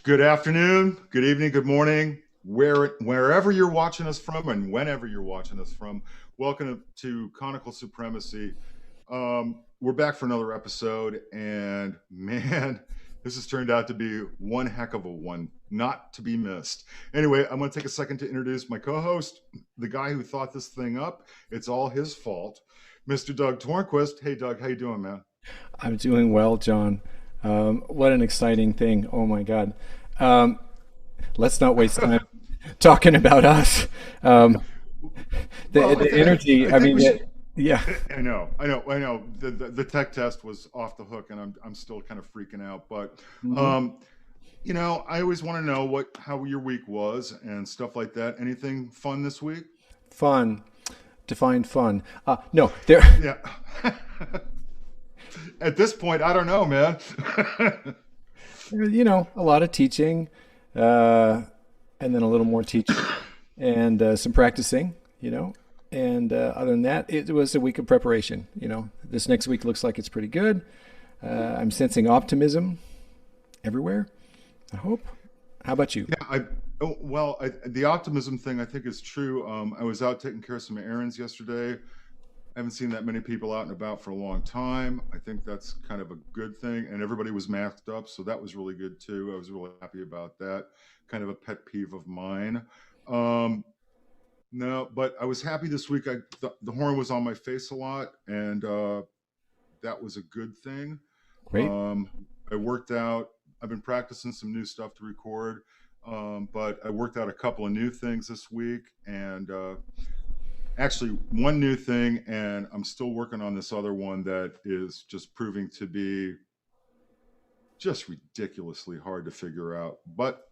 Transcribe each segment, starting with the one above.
Good afternoon, good evening, good morning, wherever you're watching us from and whenever you're watching us from. Welcome to Conical Supremacy. We're back for another episode, and man, this has turned out to be one heck of a one, not to be missed. Anyway, I'm going to take a second to introduce my co-host, the guy who thought this thing up. It's all his fault, Mr. Doug Tornquist. Hey, Doug, how you doing, man? I'm doing well, John. What an exciting thing. Oh my God. Um, let's not waste time talking about us. Um, the, Well, the energy, I I think mean, we should. yeah. I know. The tech test was off the hook, and I'm still kind of freaking out. But Mhm. um, I always want to know how your week was and stuff like that. Anything fun this week? Fun. Define fun. No, there, Yeah. At this point, I don't know, man. a lot of teaching, and then a little more teaching and some practicing, and other than that, it was a week of preparation. This next week looks like it's pretty good. I'm sensing optimism everywhere, I hope. How about you? Yeah, the optimism thing I think is true. I was out taking care of some errands yesterday. I haven't seen that many people out and about for a long time. I think that's kind of a good thing. And everybody was masked up, so that was really good too. I was really happy about that. Kind of a pet peeve of mine. Um, no, but I was happy this week. The horn was on my face a lot, and that was a good thing. Great. Um, I worked out. I've been practicing some new stuff to record, but I worked out a couple of new things this week, and actually one new thing, and I'm still working on this other one that is just proving to be just ridiculously hard to figure out. But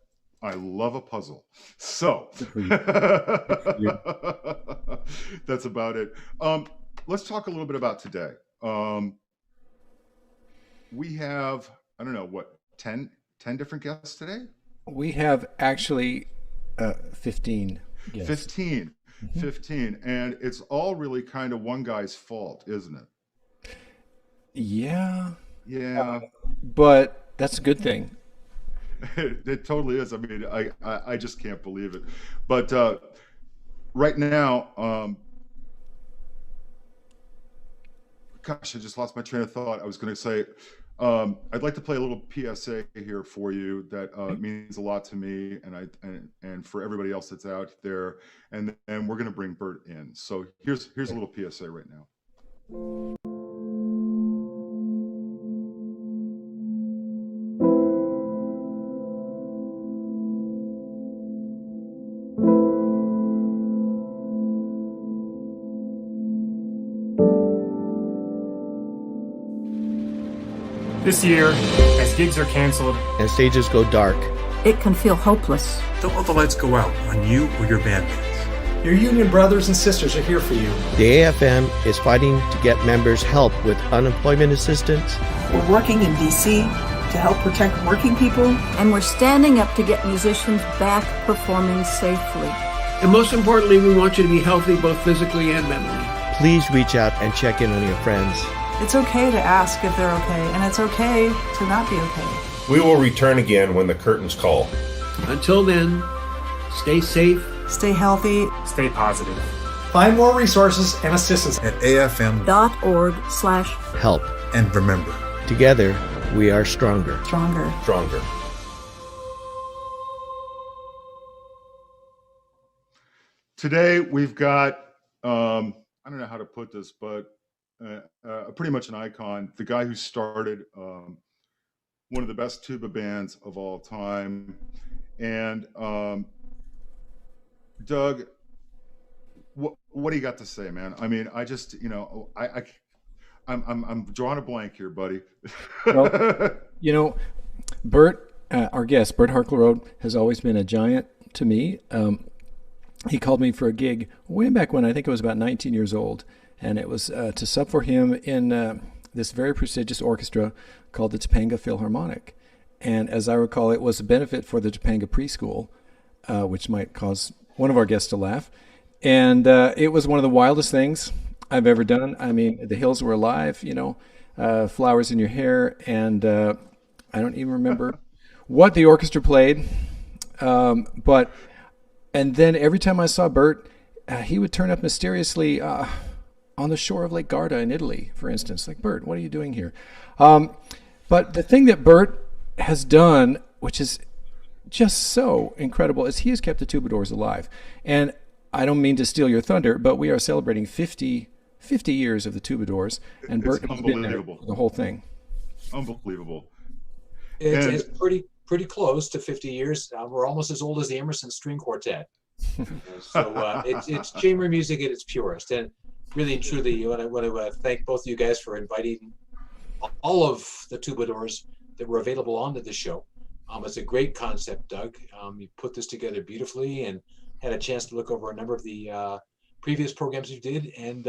I love a puzzle. So Good for you. Good for you. that's about it. Let's talk a little bit about today. Um, we have, I don't know, what, 10 different guests today? We have actually 15 guests. 15. Mhm. 15. And it's all really kind of one guy's fault, isn't it? Yeah, Yeah, but that's a good thing. it totally is. I mean, I just can't believe it. But right now, gosh, I just lost my train of thought. I was going to say, I'd like to play a little PSA here for you that Okay. means a lot to me, and for everybody else that's out there. And then we're going to bring Bert in. So here's a little PSA right now. This year, as gigs are canceled, and stages go dark. It can feel hopeless. Don't let the lights go out on you or your bandmates. Your union brothers and sisters are here for you. The AFM is fighting to get members help with unemployment assistance, We're working in D.C. to help protect working people. And we're standing up to get musicians back performing safely. And most importantly, we want you to be healthy both physically and mentally. please reach out and check in on your friends. It's okay to ask if they're okay, and it's okay to not be okay. We will return again when the curtains call. Until then, stay safe. Stay healthy. stay positive. Find more resources and assistance At AFM, .org/. Help. and remember, Together, we are stronger. Stronger. Stronger. Today we've got I don't know how to put this, but pretty much an icon, the guy who started one of the best tuba bands of all time. And Doug, what do you got to say, man? I mean, I just, I'm drawing a blank here, buddy. Well, you know, Bert, our guest, Bert Harkleroad, has always been a giant to me. He called me for a gig way back when I think I was about 19 years old, and it was to sub for him in this very prestigious orchestra called the Topanga Philharmonic. And as I recall, it was a benefit for the Topanga preschool, which might cause one of our guests to laugh. And it was one of the wildest things I've ever done. I mean, the hills were alive, flowers in your hair, and I don't even remember what the orchestra played, but then every time I saw Bert, he would turn up mysteriously on the shore of Lake Garda in Italy, for instance. Like, Bert, what are you doing here? But the thing that Bert has done, which is just so incredible, is he has kept the Tubadours alive. And I don't mean to steal your thunder, but we are celebrating 50 years of the Tubadours, and Bert has been there for the whole thing. Unbelievable. It's pretty close to 50 years. We're almost as old as the Emerson String Quartet. So it's chamber music at its purest. And really and truly, I want to thank both of you guys for inviting all of the Tubadours that were available onto the show. It's a great concept, Doug. You put this together beautifully and had a chance to look over a number of the previous programs you did. And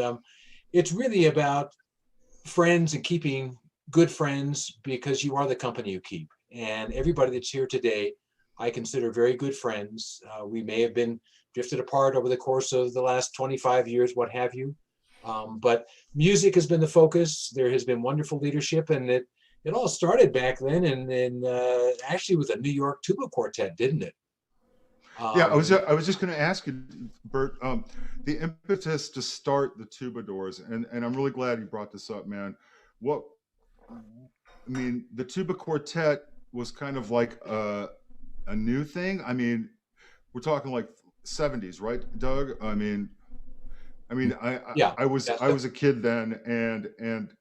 it's really about friends and keeping good friends, because you are the company you keep. And everybody that's here today, I consider very good friends. We may have been drifted apart over the course of the last 25 years, what have you. But music has been the focus. There has been wonderful leadership, and it all started back then, and actually with a New York tuba quartet, didn't it? Yeah, I was just going to ask you, Bert, the impetus to start the Tubadours, and I'm really glad you brought this up, man. The tuba quartet was kind of like a new thing. I mean, we're talking like 70s, right, Doug? I was a kid then, and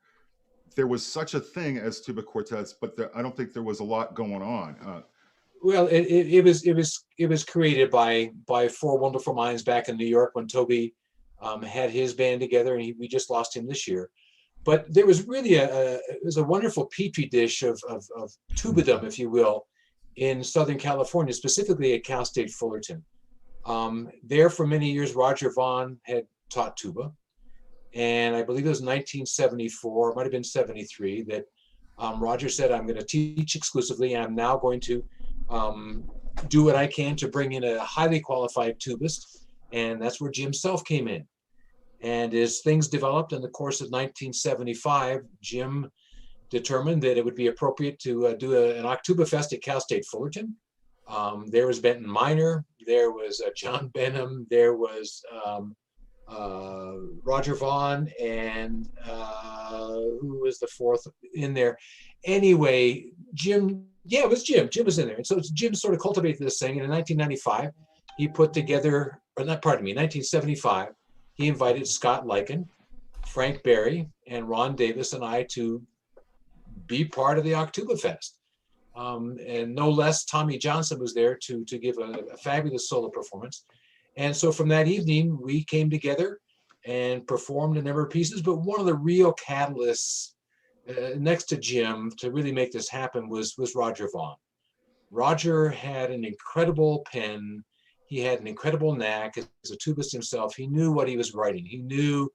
there was such a thing as tuba quartets, but I don't think there was a lot going on. Well, it was created by four wonderful minds back in New York when Toby had his band together, and we just lost him this year. But there was really a wonderful petri dish of tubadom, if you will, in Southern California, specifically at Cal State Fullerton. There for many years, Roger Vaughn had taught tuba, and I believe it was 1974, it might have been 73, that Roger said, "I'm going to teach exclusively. I'm now going to do what I can to bring in a highly qualified tubist," and that's where Jim Self came in. And as things developed in the course of 1975, Jim determined that it would be appropriate to do an Oktoberfest at Cal State Fullerton. There was Benton Minor, there was John Benham, there was Roger Vaughn, and who was the fourth in there? Anyway, Jim, yeah, it was Jim. Jim was in there. And so Jim sort of cultivated this thing. And in 1995, he put together, 1975, he invited Scott Lycan, Frank Berry, and Ron Davis and I to be part of the Oktoberfest. And no less, Tommy Johnson was there to give a fabulous solo performance. And so from that evening, we came together and performed a number of pieces. But one of the real catalysts next to Jim to really make this happen was Roger Vaughn. Roger had an incredible pen. He had an incredible knack as a tubist himself. He knew what he was writing. He knew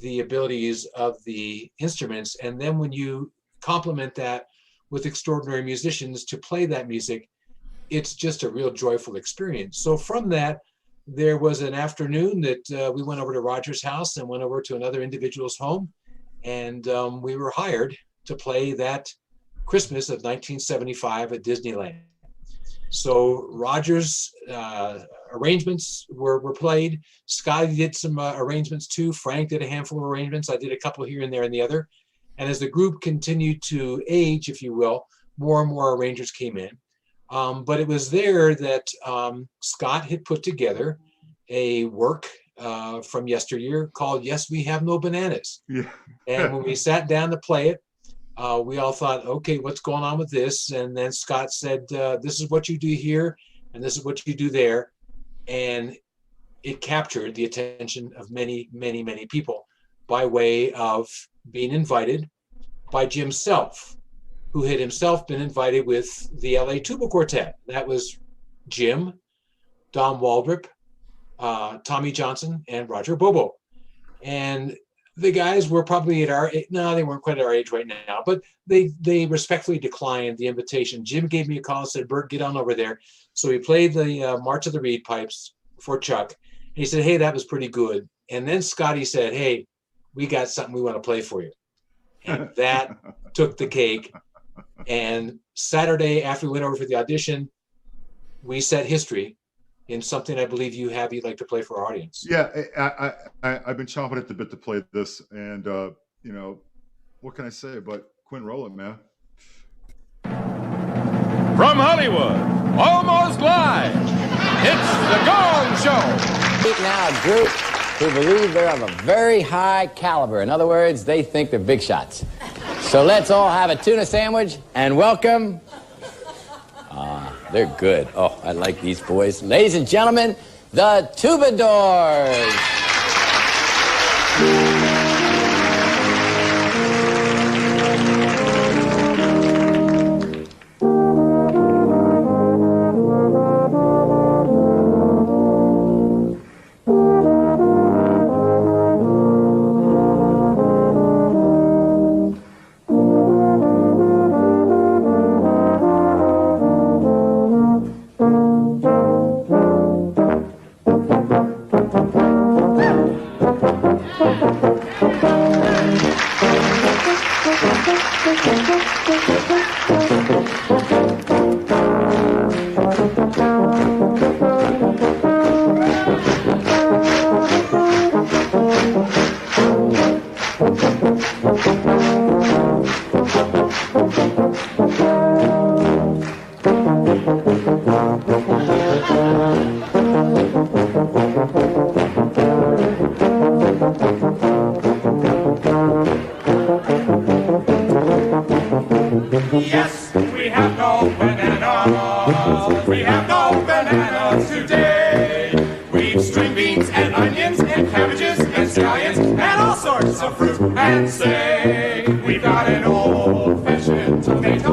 the abilities of the instruments. And then when you complement that with extraordinary musicians to play that music, it's just a real joyful experience. So from that, there was an afternoon that we went over to Roger's house and went over to another individual's home. And we were hired to play that Christmas of 1975 at Disneyland. So Roger's arrangements were played. Scotty did some arrangements too. Frank did a handful of arrangements. I did a couple here and there and the other. And as the group continued to age, if you will, more and more arrangers came in. But it was there that Scott had put together a work from yesteryear called Yes, We Have No Bananas. Yeah. And when we sat down to play it, we all thought, okay, what's going on with this? And then Scott said, this is what you do here, and this is what you do there. And it captured the attention of many, many, many people by way of being invited by Jim Self, who had himself been invited with the LA Tuba Quartet. That was Jim, Don Waldrop, Tommy Johnson, and Roger Bobo. And the guys were probably at our age. No, they weren't quite at our age right now, but they respectfully declined the invitation. Jim gave me a call and said, Bert, get on over there. So he played the March of the Reed Pipes for Chuck. And he said, hey, that was pretty good. And then Scotty said, hey, we got something we want to play for you. And that took the cake. And Saturday, after we went over for the audition, we set history in something I believe you'd like to play for our audience. Yeah, I've been chomping at the bit to play this, and you know, what can I say? But Quinn, roll it, man. From Hollywood, almost live, it's the Gong Show. Meet now a group who believe they're of a very high caliber. In other words, they think they're big shots. So let's all have a tuna sandwich and welcome. They're good. Oh, I like these boys. Ladies and gentlemen, the Tubadours. Yes, we have no bananas. We have no bananas today. We've string beans and onions and cabbages and scallions and all sorts of fruit. And say, we've got an old-fashioned tomato,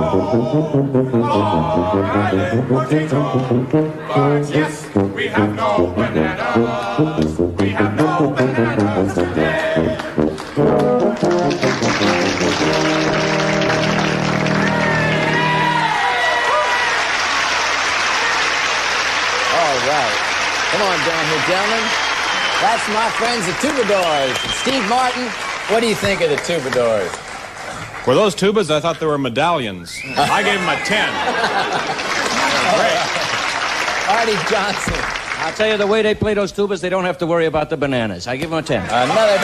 Long Island potato. But yes, we have no bananas. We have no bananas today. Come on down here, gentlemen. That's my friends, the Tubadours. Steve Martin, what do you think of the Tubadours? For those tubas, I thought they were medallions. I gave them a 10. Great. Artie Johnson. I'll tell you, the way they play those tubas, they don't have to worry about the bananas. I give them a 10. Another 10.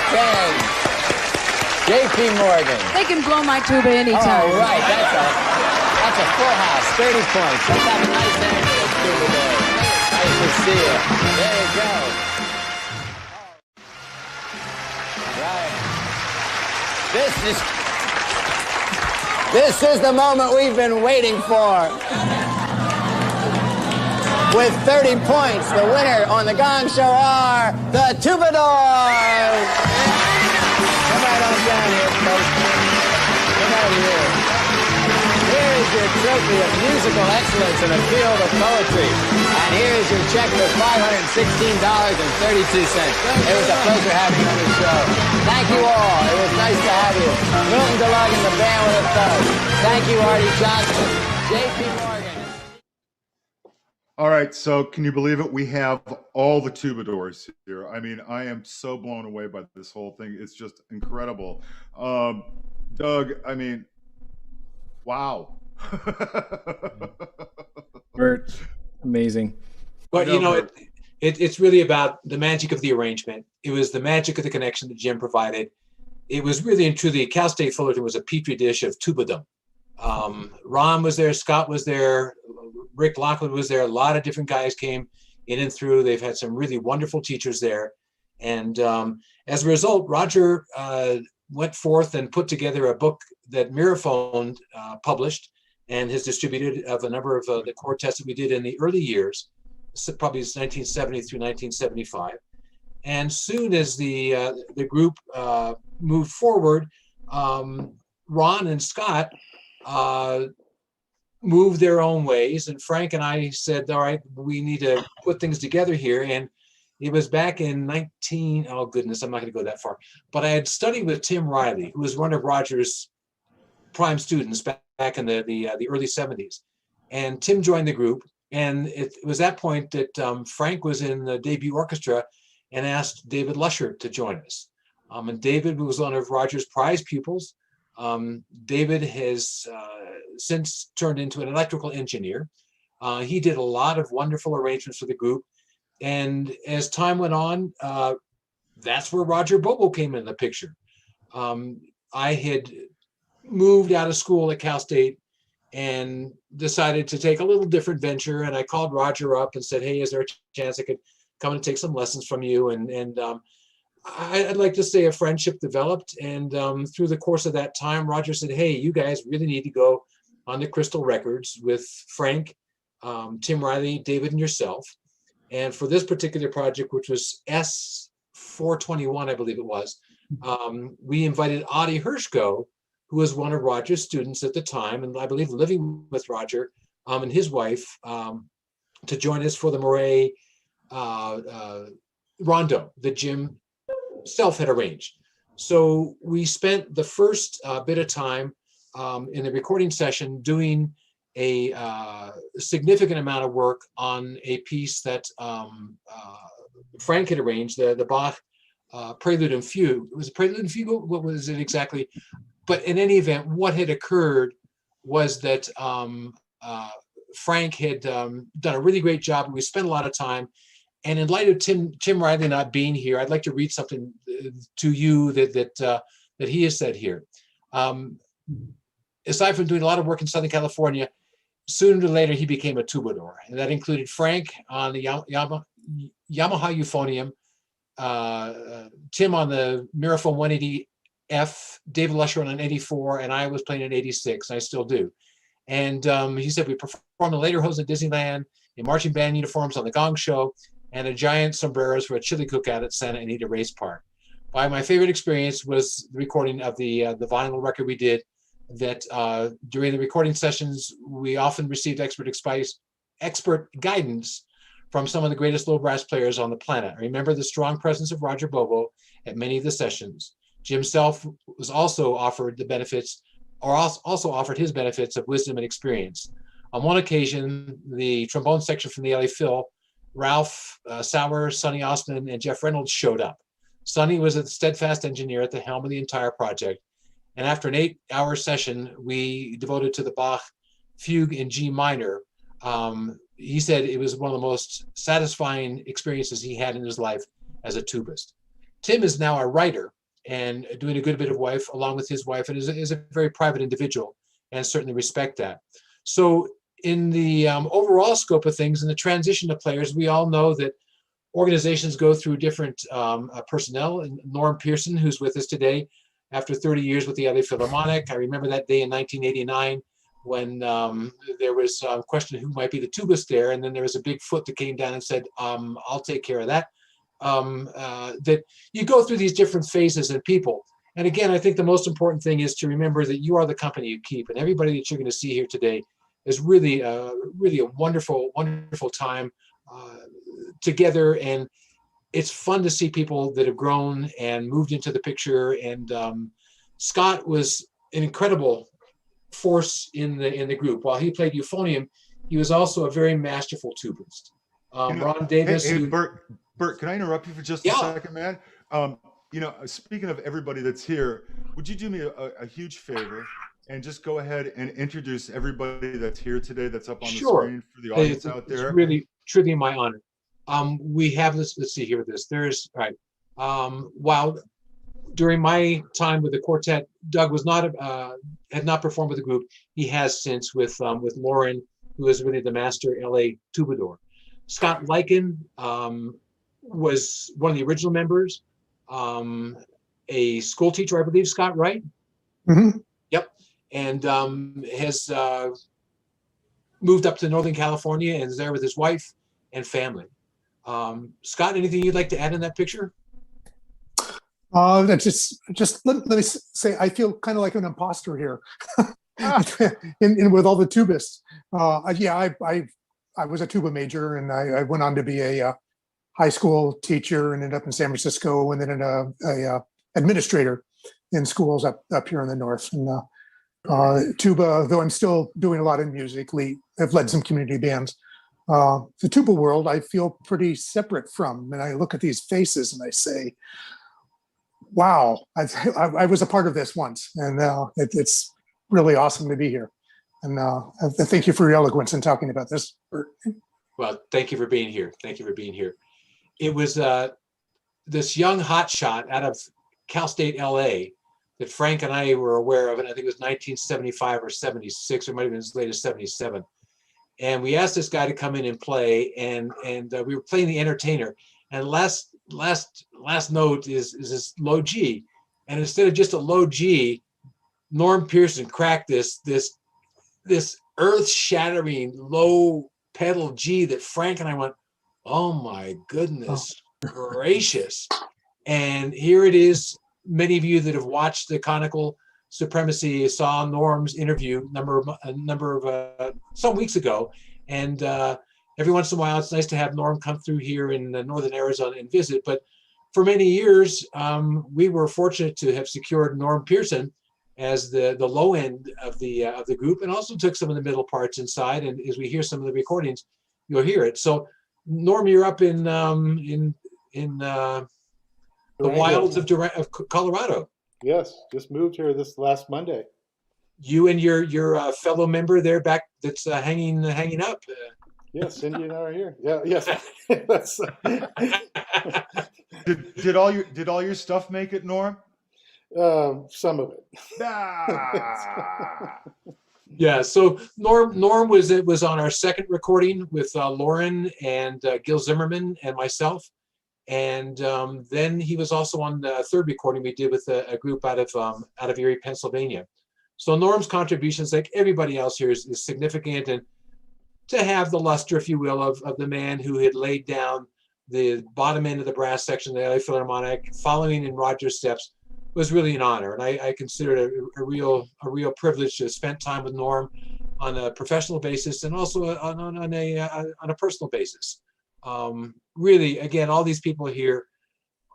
J.P. Morgan. They can blow my tuba anytime. Oh, right. That's a full house. 30 points. Let's have a nice hand for the Tubadours. Nice to see you. There you go. Right. This is the moment we've been waiting for. With 30 points, the winner on the Gong Show are the Tubadours. Come right on down here, folks. Come out here. Here is your trophy of musical excellence in the field of poetry. And here is your check for $516.32. It was a pleasure having you on the show. Thank you all. It was nice to have you. Milton DeLug and the band with us both. Thank you, Artie Johnson. J.P. Morgan. All right, so can you believe it? We have all the Tubadours here. I mean, I am so blown away by this whole thing. It's just incredible. Doug, I mean, wow. Bert, amazing. But you know, it's really about the magic of the arrangement. It was the magic of the connection that Jim provided. It was really and truly, Cal State Fullerton was a petri dish of tubadom. Ron was there, Scott was there, Rick Lockwood was there. A lot of different guys came in and through. They've had some really wonderful teachers there. And as a result, Roger went forth and put together a book that Miraphone published and has distributed of a number of the quartets that we did in the early years, probably 1970 through 1975. And soon as the group moved forward, Ron and Scott moved their own ways, and Frank and I said, all right, we need to put things together here. And it was back in oh goodness, I'm not going to go that far, but I had studied with Tim Riley, who was one of Roger's prime students back in the early 70s. And Tim joined the group, and it was that point that Frank was in the debut orchestra and asked David Lusher to join us. And David was one of Roger's prize pupils. David has since turned into an electrical engineer. He did a lot of wonderful arrangements for the group. And as time went on, that's where Roger Bobo came in the picture. I had moved out of school at Cal State and decided to take a little different venture. And I called Roger up and said, hey, is there a chance I could come and take some lessons from you? And I'd like to say a friendship developed. And through the course of that time, Roger said, hey, you guys really need to go on the Crystal Records with Frank, Tim Riley, David, and yourself. And for this particular project, which was S421, I believe it was, we invited Adi Hershko, who was one of Roger's students at the time, and I believe living with Roger and his wife, to join us for the Moray Rondo that Jim self had arranged. So we spent the first bit of time in the recording session doing a significant amount of work on a piece that Frank had arranged, the Bach Prelude and Fugue. Was it Prelude and Fugue? What was it exactly? But in any event, what had occurred was that Frank had done a really great job, and we spent a lot of time. And in light of Tim Riley not being here, I'd like to read something to you that he has said here. Aside from doing a lot of work in Southern California, sooner or later he became a Tubadour, and that included Frank on the Yamaha euphonium, Tim on the Miraphone 180F, David Lusher on an 84, and I was playing an 86. I still do. And he said we performed the later hoes at Disneyland, in marching band uniforms on the Gong Show, and a giant sombreros for a chili cookout at Santa Anita Race Park. My favorite experience was the recording of the vinyl record we did. That during the recording sessions, we often received expert guidance from some of the greatest low brass players on the planet. I remember the strong presence of Roger Bobo at many of the sessions. Jim Self was also offered the benefits, or also offered his benefits of wisdom and experience. On one occasion, the trombone section from the LA Phil, Ralph Sauer, Sonny Osmond, and Jeff Reynolds showed up. Sonny was a steadfast engineer at the helm of the entire project. And after an 8-hour session, we devoted to the Bach Fugue in G minor. He said it was one of the most satisfying experiences he had in his life as a tubist. Tim is now a writer and doing a good bit of wife along with his wife, and is a very private individual, and certainly respect that. So in the overall scope of things, in the transition of players, we all know that organizations go through different personnel. And Norm Pearson, who's with us today, after 30 years with the LA Philharmonic. I remember that day in 1989 when there was a question who might be the tubist there, and then there was a big foot that came down and said, I'll take care of that. That you go through these different phases and people. And again, I think the most important thing is to remember that you are the company you keep, and everybody that you're going to see here today is really a wonderful, wonderful time together. And it's fun to see people that have grown and moved into the picture. And Scott was an incredible force in the group. While he played euphonium, he was also a very masterful tubist. Ron Davis. Hey, Bert, can I interrupt you for just a second, man? Speaking of everybody that's here, would you do me a huge favor and just go ahead and introduce everybody that's here today, that's up on the screen for the audience out there? It's really, truly my honor. We have this, let's see here, there's, all right. While during my time with the quartet, Doug was not, had not performed with the group. He has since with Lauren, who is really the master LA Tubadour. Scott Lycan was one of the original members, a school teacher, I believe, Scott, right? Mm-hmm. Yep. And has moved up to Northern California and is there with his wife and family. Scott, anything you'd like to add in that picture? Just let me say, I feel kind of like an imposter here, in with all the tubists. I was a tuba major, and I went on to be a high school teacher, and ended up in San Francisco, and then a administrator in schools up here in the north. And tuba, though I'm still doing a lot of music, I've led some community bands. The tuba world, I feel pretty separate from, and I look at these faces and I say, wow, I was a part of this once, and it's really awesome to be here. And thank you for your eloquence in talking about this. Well, thank you for being here. Thank you for being here. It was this young hotshot out of Cal State LA that Frank and I were aware of, and I think it was 1975 or 76, or might have been as late as 77. And we asked this guy to come in and play, and we were playing the entertainer. And last note is this low G, and instead of just a low G, Norm Pearson cracked this earth-shattering low pedal G that Frank and I went, oh my goodness gracious. And here it is. Many of you that have watched the Conical Supremacy saw Norm's interview some weeks ago. And every once in a while, it's nice to have Norm come through here in northern Arizona and visit. But for many years, we were fortunate to have secured Norm Pearson as the low end of the group, and also took some of the middle parts inside. And as we hear some of the recordings, you'll hear it. So, Norm, you're up in the wilds of Colorado. Yes, just moved here this last Monday. You and your fellow member there back that's hanging up. Yes, Cindy and I are here. Yeah, yes. That's, did all your stuff make it, Norm? Some of it. Yeah. So Norm was on our second recording with Lauren and Gil Zimmerman and myself. And then he was also on the third recording we did with a group out of Erie, Pennsylvania. So Norm's contributions, like everybody else here, is significant, and to have the luster, if you will, of the man who had laid down the bottom end of the brass section of the LA Philharmonic, following in Roger's steps, was really an honor. And I consider it a real privilege to have spent time with Norm on a professional basis, and also on a personal basis. Really, again, all these people here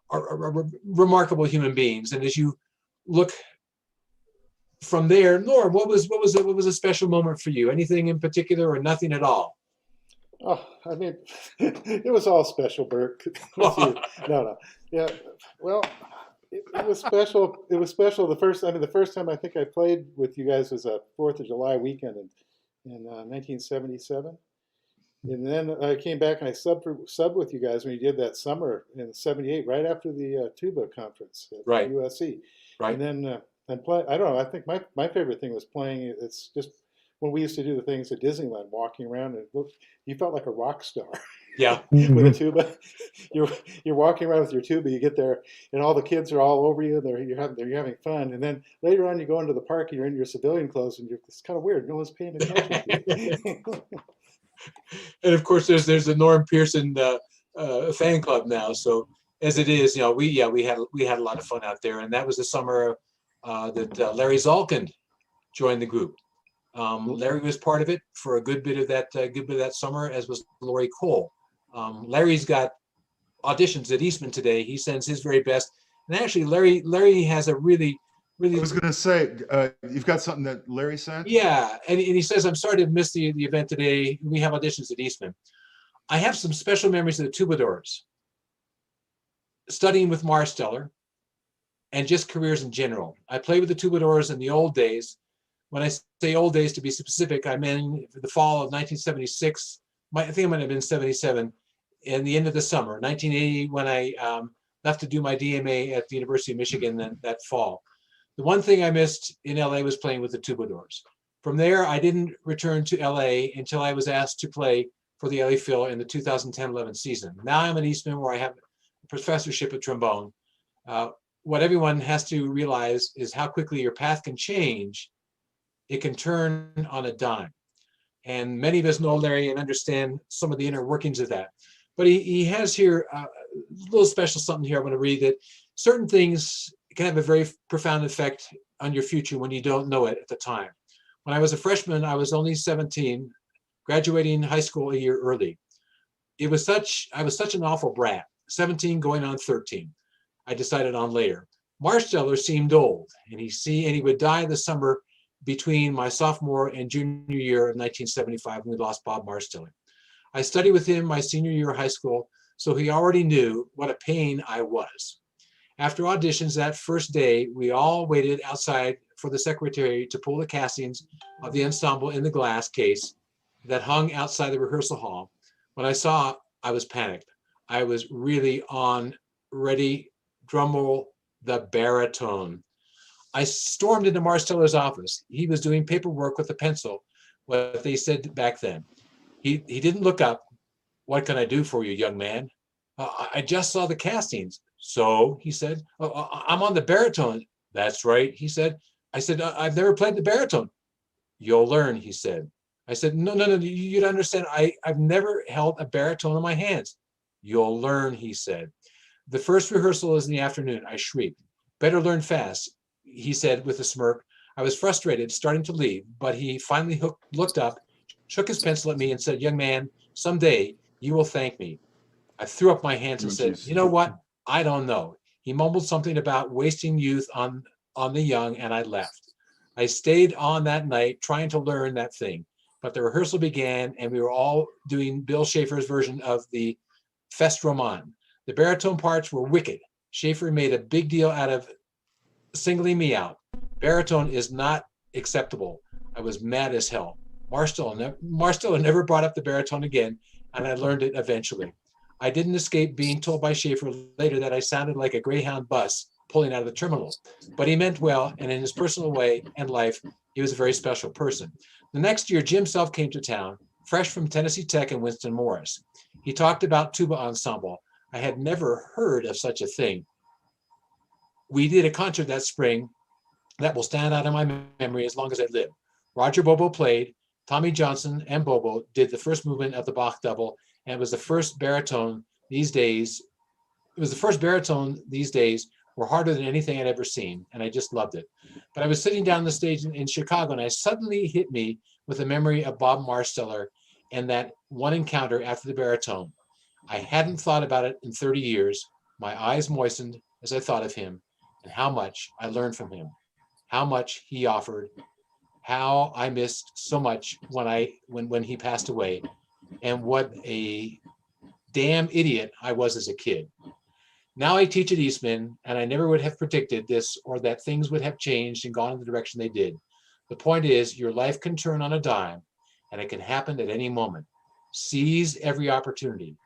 are remarkable human beings. And as you look from there, Norm, what was a special moment for you? Anything in particular, or nothing at all? Oh, I mean, it was all special, Bert. No. Yeah, well, it was special. It was special. The first time I think I played with you guys was a 4th of July weekend in 1977. And then I came back and I subbed with you guys when you did that summer in '78, right after the Tuba conference at USC. Right. And then I don't know. I think my favorite thing was playing. It's just when we used to do the things at Disneyland, walking around, and you felt like a rock star. Yeah. With a tuba, you're walking around with your tuba. You get there, and all the kids are all over you. You're having fun. And then later on, you go into the park and you're in your civilian clothes, and it's kind of weird. No one's paying attention. And of course, there's the Norm Pearson fan club now. So as it is, we had a lot of fun out there, and that was the summer that Larry Zalkind joined the group. Larry was part of it for a good bit of that summer, as was Lori Cole. Larry's got auditions at Eastman today. He sends his very best, and actually, Larry has a really. I was going to say, you've got something that Larry sent? Yeah, and he says, I'm sorry to miss the event today. We have auditions at Eastman. I have some special memories of the Tubadours, studying with Marsteller, and just careers in general. I played with the Tubadours in the old days. When I say old days, to be specific, I mean the fall of 1976. I think it might have been 77, and the end of the summer, 1980, when I left to do my DMA at the University of Michigan that fall. The one thing I missed in LA was playing with the Tubadours. From there, I didn't return to LA until I was asked to play for the LA Phil in the 2010-11 season. Now I'm at Eastman, where I have a professorship of trombone. What everyone has to realize is how quickly your path can change. It can turn on a dime. And many of us know Larry and understand some of the inner workings of that. But he has here a little special something here I want to read, that certain things can have a very profound effect on your future when you don't know it at the time. When I was a freshman, I was only 17, graduating high school a year early. I was such an awful brat, 17 going on 13. I decided on later. Marsteller seemed old, and he would die the summer between my sophomore and junior year of 1975 when we lost Bob Marsteller. I studied with him my senior year of high school, so he already knew what a pain I was. After auditions that first day, we all waited outside for the secretary to pull the castings of the ensemble in the glass case that hung outside the rehearsal hall. When I saw, I was panicked. I was really on ready, drumroll, the baritone. I stormed into Marstello's office. He was doing paperwork with a pencil, what they said back then. He didn't look up. What can I do for you, young man? I just saw the castings. So, he said, I'm on the baritone. That's right, he said. I said, I've never played the baritone. You'll learn, he said. I said, no, you don't understand. I've never held a baritone in my hands. You'll learn, he said. The first rehearsal is in the afternoon. I shrieked. Better learn fast, he said with a smirk. I was frustrated, starting to leave, but he finally looked up, shook his pencil at me and said, young man, someday you will thank me. I threw up my hands and said, you know what? I don't know. He mumbled something about wasting youth on the young, and I left. I stayed on that night trying to learn that thing, but the rehearsal began and we were all doing Bill Schaefer's version of the Fest Roman. The baritone parts were wicked. Schaefer made a big deal out of singling me out. Baritone is not acceptable. I was mad as hell. Marstello never brought up the baritone again, and I learned it eventually. I didn't escape being told by Schaefer later that I sounded like a Greyhound bus pulling out of the terminal, but he meant well, and in his personal way and life, he was a very special person. The next year, Jim Self came to town, fresh from Tennessee Tech and Winston Morris. He talked about tuba ensemble. I had never heard of such a thing. We did a concert that spring that will stand out in my memory as long as I live. Roger Bobo played, Tommy Johnson and Bobo did the first movement of the Bach double, and it was the first baritone these days. Were harder than anything I'd ever seen, and I just loved it. But I was sitting down the stage in Chicago, and I suddenly hit me with a memory of Bob Marsteller and that one encounter after the baritone. I hadn't thought about it in 30 years. My eyes moistened as I thought of him and how much I learned from him, how much he offered, how I missed so much when he passed away, and what a damn idiot I was as a kid. Now I teach at Eastman, and I never would have predicted this or that things would have changed and gone in the direction they did. The point is, your life can turn on a dime, and it can happen at any moment. Seize every opportunity,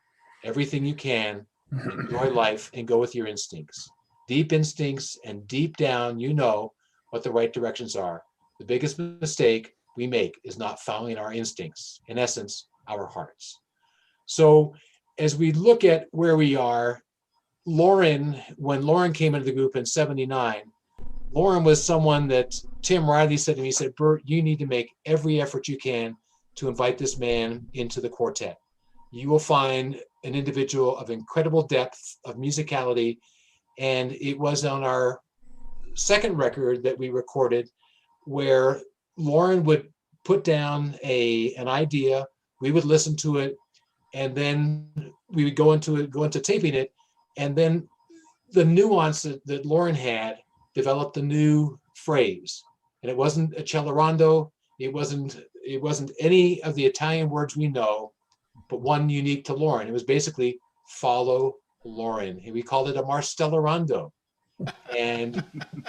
everything you can, enjoy life, and go with your instincts. Deep instincts, and deep down, you know what the right directions are. The biggest mistake we make is not following our instincts, in essence, our hearts. So as we look at where we are, when Lauren came into the group in '79, Lauren was someone that Tim Riley said to me, he said, Bert, you need to make every effort you can to invite this man into the quartet. You will find an individual of incredible depth of musicality. And it was on our second record that we recorded where Lauren would put down an idea, we would listen to it, and then we would go into taping it. And then the nuance that Lauren had developed a new phrase. And it wasn't a cellarando, it wasn't any of the Italian words we know, but one unique to Lauren. It was basically follow Lauren. And we called it a Marstellerando. And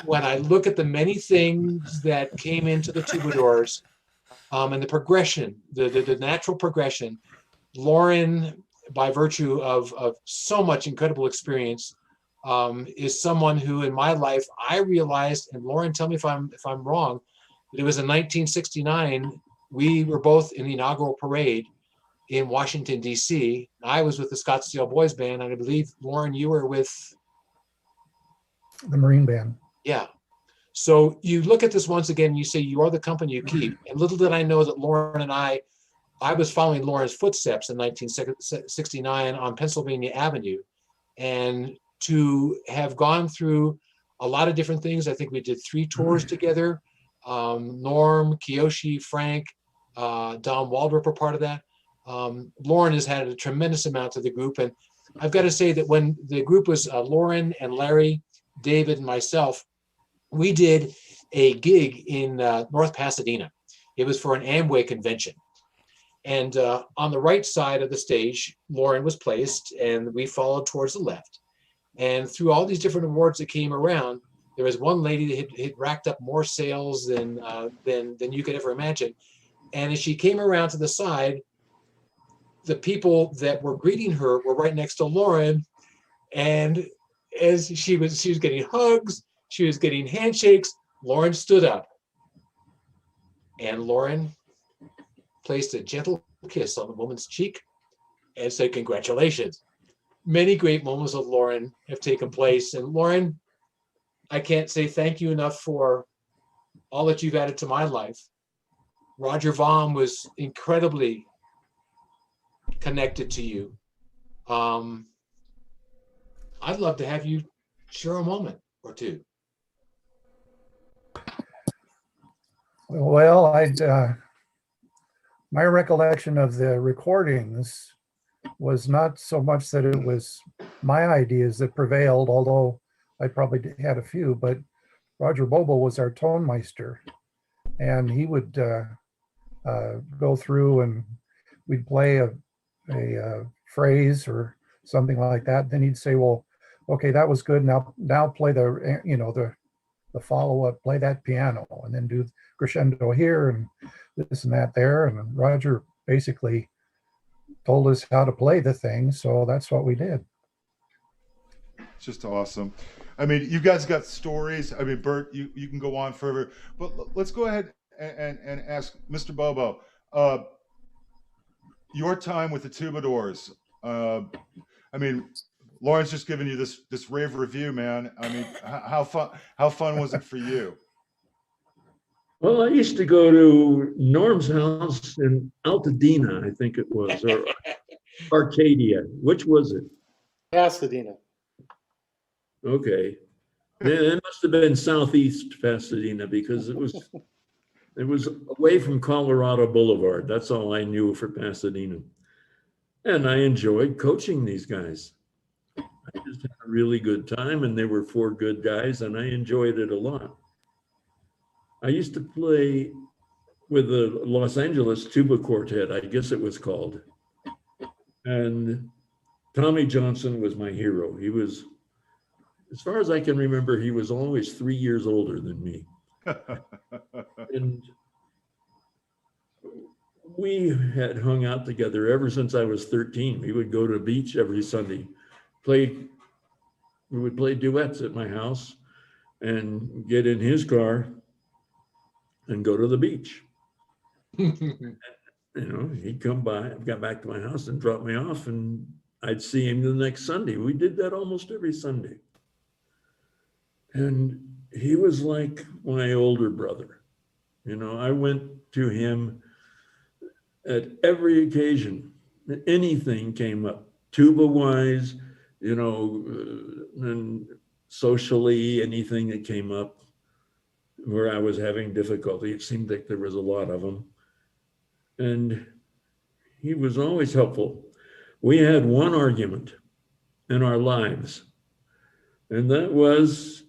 when I look at the many things that came into the Tubadours, and the progression, the natural progression, Lauren, by virtue of so much incredible experience, is someone who in my life I realized, and Lauren, tell me if I'm wrong, that it was in 1969, we were both in the inaugural parade in Washington, D.C. I was with the Scottsdale Boys Band, and I believe, Lauren, you were with the Marine Band. Yeah. So you look at this once again, and you say, you are the company you keep. And little did I know that Lauren and I was following Lauren's footsteps in 1969 on Pennsylvania Avenue. And to have gone through a lot of different things, I think we did 3 tours together. Norm, Kiyoshi, Frank, Don Waldrop were part of that. Lauren has had a tremendous amount to the group. And I've got to say that when the group was Lauren and Larry, David, and myself, we did a gig in North Pasadena. It was for an Amway convention. And on the right side of the stage, Lauren was placed, and we followed towards the left. And through all these different awards that came around, there was one lady that had racked up more sales than you could ever imagine. And as she came around to the side, the people that were greeting her were right next to Lauren. And as she was getting hugs, she was getting handshakes, Lauren stood up. And Lauren placed a gentle kiss on the woman's cheek and said, "Congratulations." Many great moments with Lauren have taken place. And Lauren, I can't say thank you enough for all that you've added to my life. Roger Vaughn was incredibly connected to you. I'd love to have you share a moment or two. Well, my recollection of the recordings was not so much that it was my ideas that prevailed, although I probably had a few, but Roger Bobo was our tone meister, and he would go through and we'd play a phrase or something like that. Then he'd say, "Well, okay, that was good. Now play the follow-up, play that piano, and then do crescendo here and this and that there." And Roger basically told us how to play the thing, so that's what we did. Just awesome. I mean, you guys got stories. I mean, Bert, you can go on forever, but let's go ahead and ask Mr. Bobo, your time with the Tubadours. I mean, Lauren's just giving you this rave review, man. I mean, how fun was it for you? Well, I used to go to Norm's house in Altadena, I think it was, or Arcadia. Which was it? Pasadena. Okay. It must have been southeast Pasadena because it was away from Colorado Boulevard. That's all I knew for Pasadena. And I enjoyed coaching these guys. I just had a really good time, and they were 4 good guys, and I enjoyed it a lot. I used to play with the Los Angeles Tuba Quartet, I guess it was called. And Tommy Johnson was my hero. He was, as far as I can remember, he was always 3 years older than me. And we had hung out together ever since I was 13. We would go to the beach every Sunday. We would play duets at my house and get in his car and go to the beach. He'd come by, got back to my house and drop me off, and I'd see him the next Sunday. We did that almost every Sunday. And he was like my older brother. I went to him at every occasion. Anything came up, tuba-wise, and socially, anything that came up where I was having difficulty. It seemed like there was a lot of them. And he was always helpful. We had one argument in our lives, and that was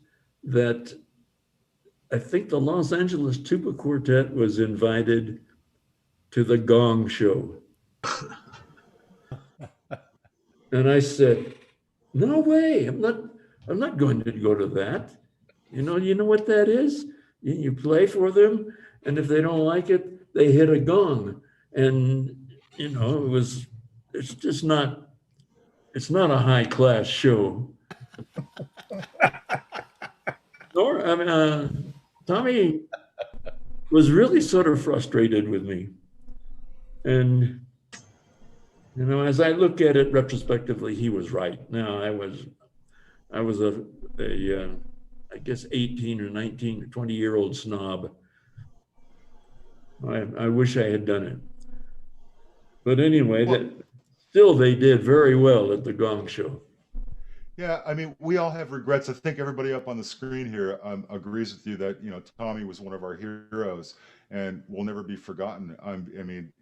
that I think the Los Angeles Tuba Quartet was invited to the Gong Show. And I said, "No way, I'm not going to go to that. You know what that is? You play for them, and if they don't like it, they hit a gong." And it's not a high class show. Tommy was really sort of frustrated with me. And, as I look at it retrospectively, he was right. Now, I was I guess 18 or 19 or 20-year-old snob. I wish I had done it. But anyway, they did very well at the Gong Show. Yeah, I mean, we all have regrets. I think everybody up on the screen here agrees with you that, Tommy was one of our heroes and will never be forgotten. I mean,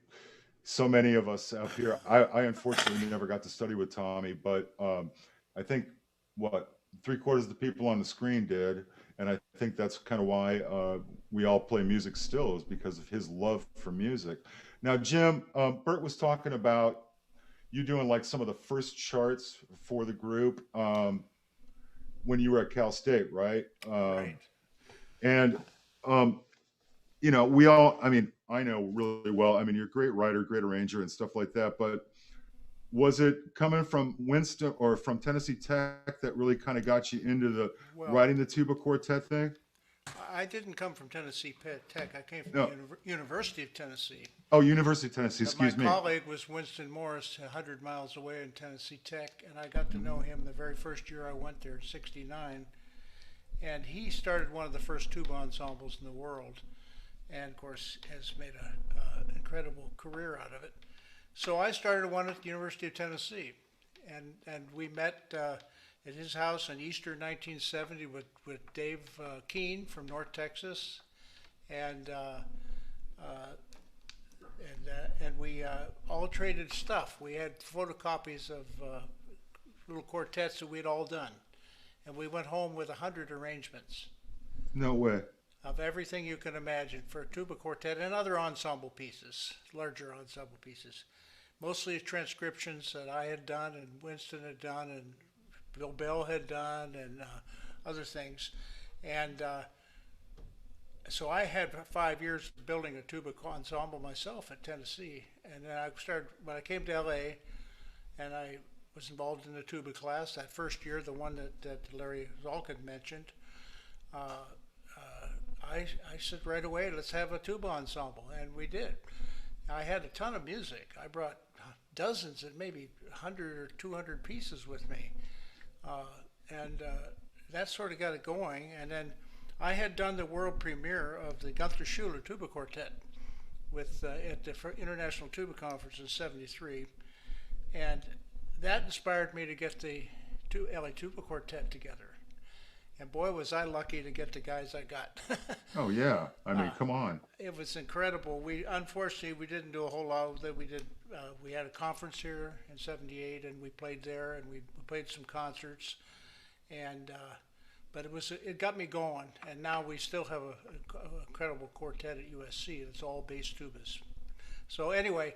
so many of us out here, I unfortunately never got to study with Tommy, but I think 3/4 of the people on the screen did. And I think that's kind of why we all play music still, is because of his love for music. Now, Jim, Bert was talking about you doing like some of the first charts for the group. when you were at Cal State, right? Right. And you know, we all, I mean, I know really well. I mean, you're a great writer, great arranger, and stuff like that. But was it coming from Winston or from Tennessee Tech that really kind of got you into the writing the tuba quartet thing? I didn't come from Tennessee Tech. I came from No. the University of Tennessee. Oh, University of Tennessee. But Excuse me. my colleague was Winston Morris, 100 miles away in Tennessee Tech, and I got to know him the very first year I went there, in '69. And he started one of the first tuba ensembles in the world, and of course has made an incredible career out of it. So I started one at the University of Tennessee, and we met at his house in Easter 1970 with Dave Keene from North Texas, and we all traded stuff. We had photocopies of little quartets that we'd all done, and we went home with 100 arrangements No way. of everything you can imagine for a tuba quartet and other ensemble pieces, larger ensemble pieces. Mostly transcriptions that I had done and Winston had done and Bill Bell had done and other things. And so I had 5 years building a tuba ensemble myself at Tennessee. And then I started, when I came to LA, and I was involved in the tuba class that first year, the one that Larry Zalkin mentioned. I said right away, let's have a tuba ensemble, and we did. I had a ton of music. I brought dozens and maybe 100 or 200 pieces with me. That sort of got it going. And then I had done the world premiere of the Gunther Schuler Tuba Quartet with at the International Tuba Conference in '73. And that inspired me to get the LA Tuba Quartet together. And boy, was I lucky to get the guys I got. Oh yeah, I mean, come on. It was incredible. Unfortunately we didn't do a whole lot of that. We did. We had a conference here in '78, and we played there, and we played some concerts, and but it got me going. And now we still have an incredible quartet at USC. It's all bass tubas. So anyway,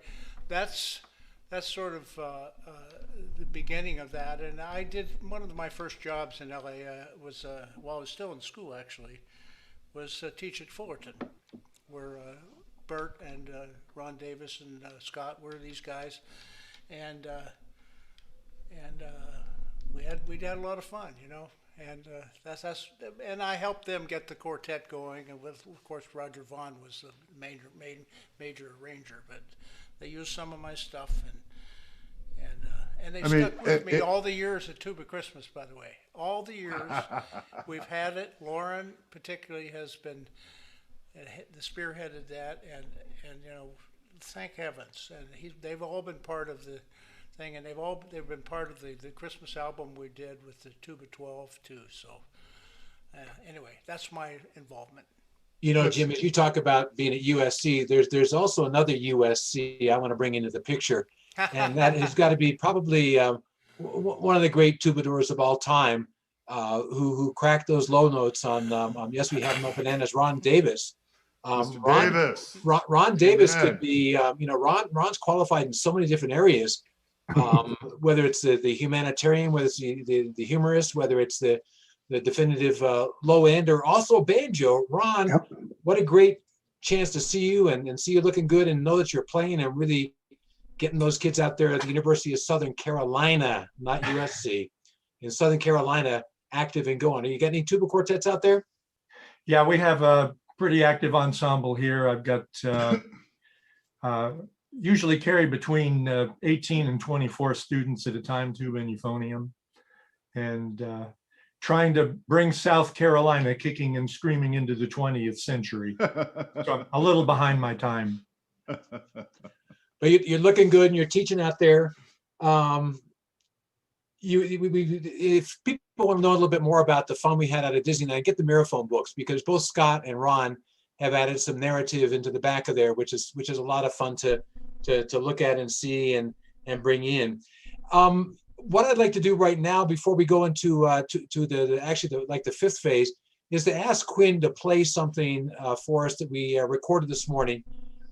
that's sort of the beginning of that. And I did one of my first jobs in LA was while I was still in school actually, was teach at Fullerton, where Bert and Ron Davis and Scott were these guys, and we had a lot of fun, you know. And and I helped them get the quartet going, and with, of course, Roger Vaughn was the major arranger, but they used some of my stuff, and they stuck with me all the years at Tuba Christmas, by the way. All the years we've had it. Lauren particularly has been the spearheaded that, and you know, thank heavens. And they've all been part of the thing, and they've been part of the Christmas album we did with the Tuba 12 too. So anyway, that's my involvement. You know, Jim, as you talk about being at USC, there's also another USC I want to bring into the picture, and that has got to be probably one of the great Tubadours of all time, who cracked those low notes on Yes, We Have No Bananas, Ron Davis. Ron Davis could be, you know, Ron's qualified in so many different areas, whether it's the humanitarian, whether it's the humorist, whether it's the definitive low end, or also banjo. Ron, what a great chance to see you and see you looking good and know that you're playing and really getting those kids out there at the University of Southern Carolina, not USC, in Southern Carolina, active and going. Are you getting any tuba quartets out there? Yeah, we have a pretty active ensemble here. I've got usually carry between 18 and 24 students at a time, tuba and euphonium, and trying to bring South Carolina kicking and screaming into the 20th century. So I'm a little behind my time. But you're looking good and you're teaching out there. If people want to know a little bit more about the fun we had out of Disneyland, get the Miraphone books, because both Scott and Ron have added some narrative into the back of there, which is a lot of fun to look at and see and bring in. What I'd like to do right now, before we go into the fifth phase, is to ask Quinn to play something for us that we recorded this morning.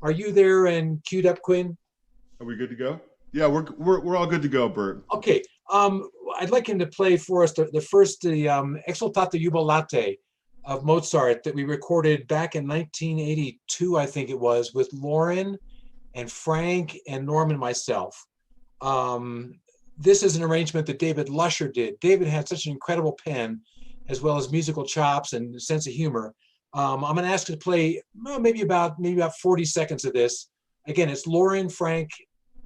Are you there and queued up, Quinn? Are we good to go? Yeah, we're all good to go, Bert. Okay. I'd like him to play for us the Exultate Jubilate of Mozart that we recorded back in 1982, I think it was, with Lauren and Frank and Norm and myself. This is an arrangement that David Lusher did. David had such an incredible pen, as well as musical chops and sense of humor. I'm going to ask you to play maybe about 40 seconds of this. Again, it's Lauren, Frank,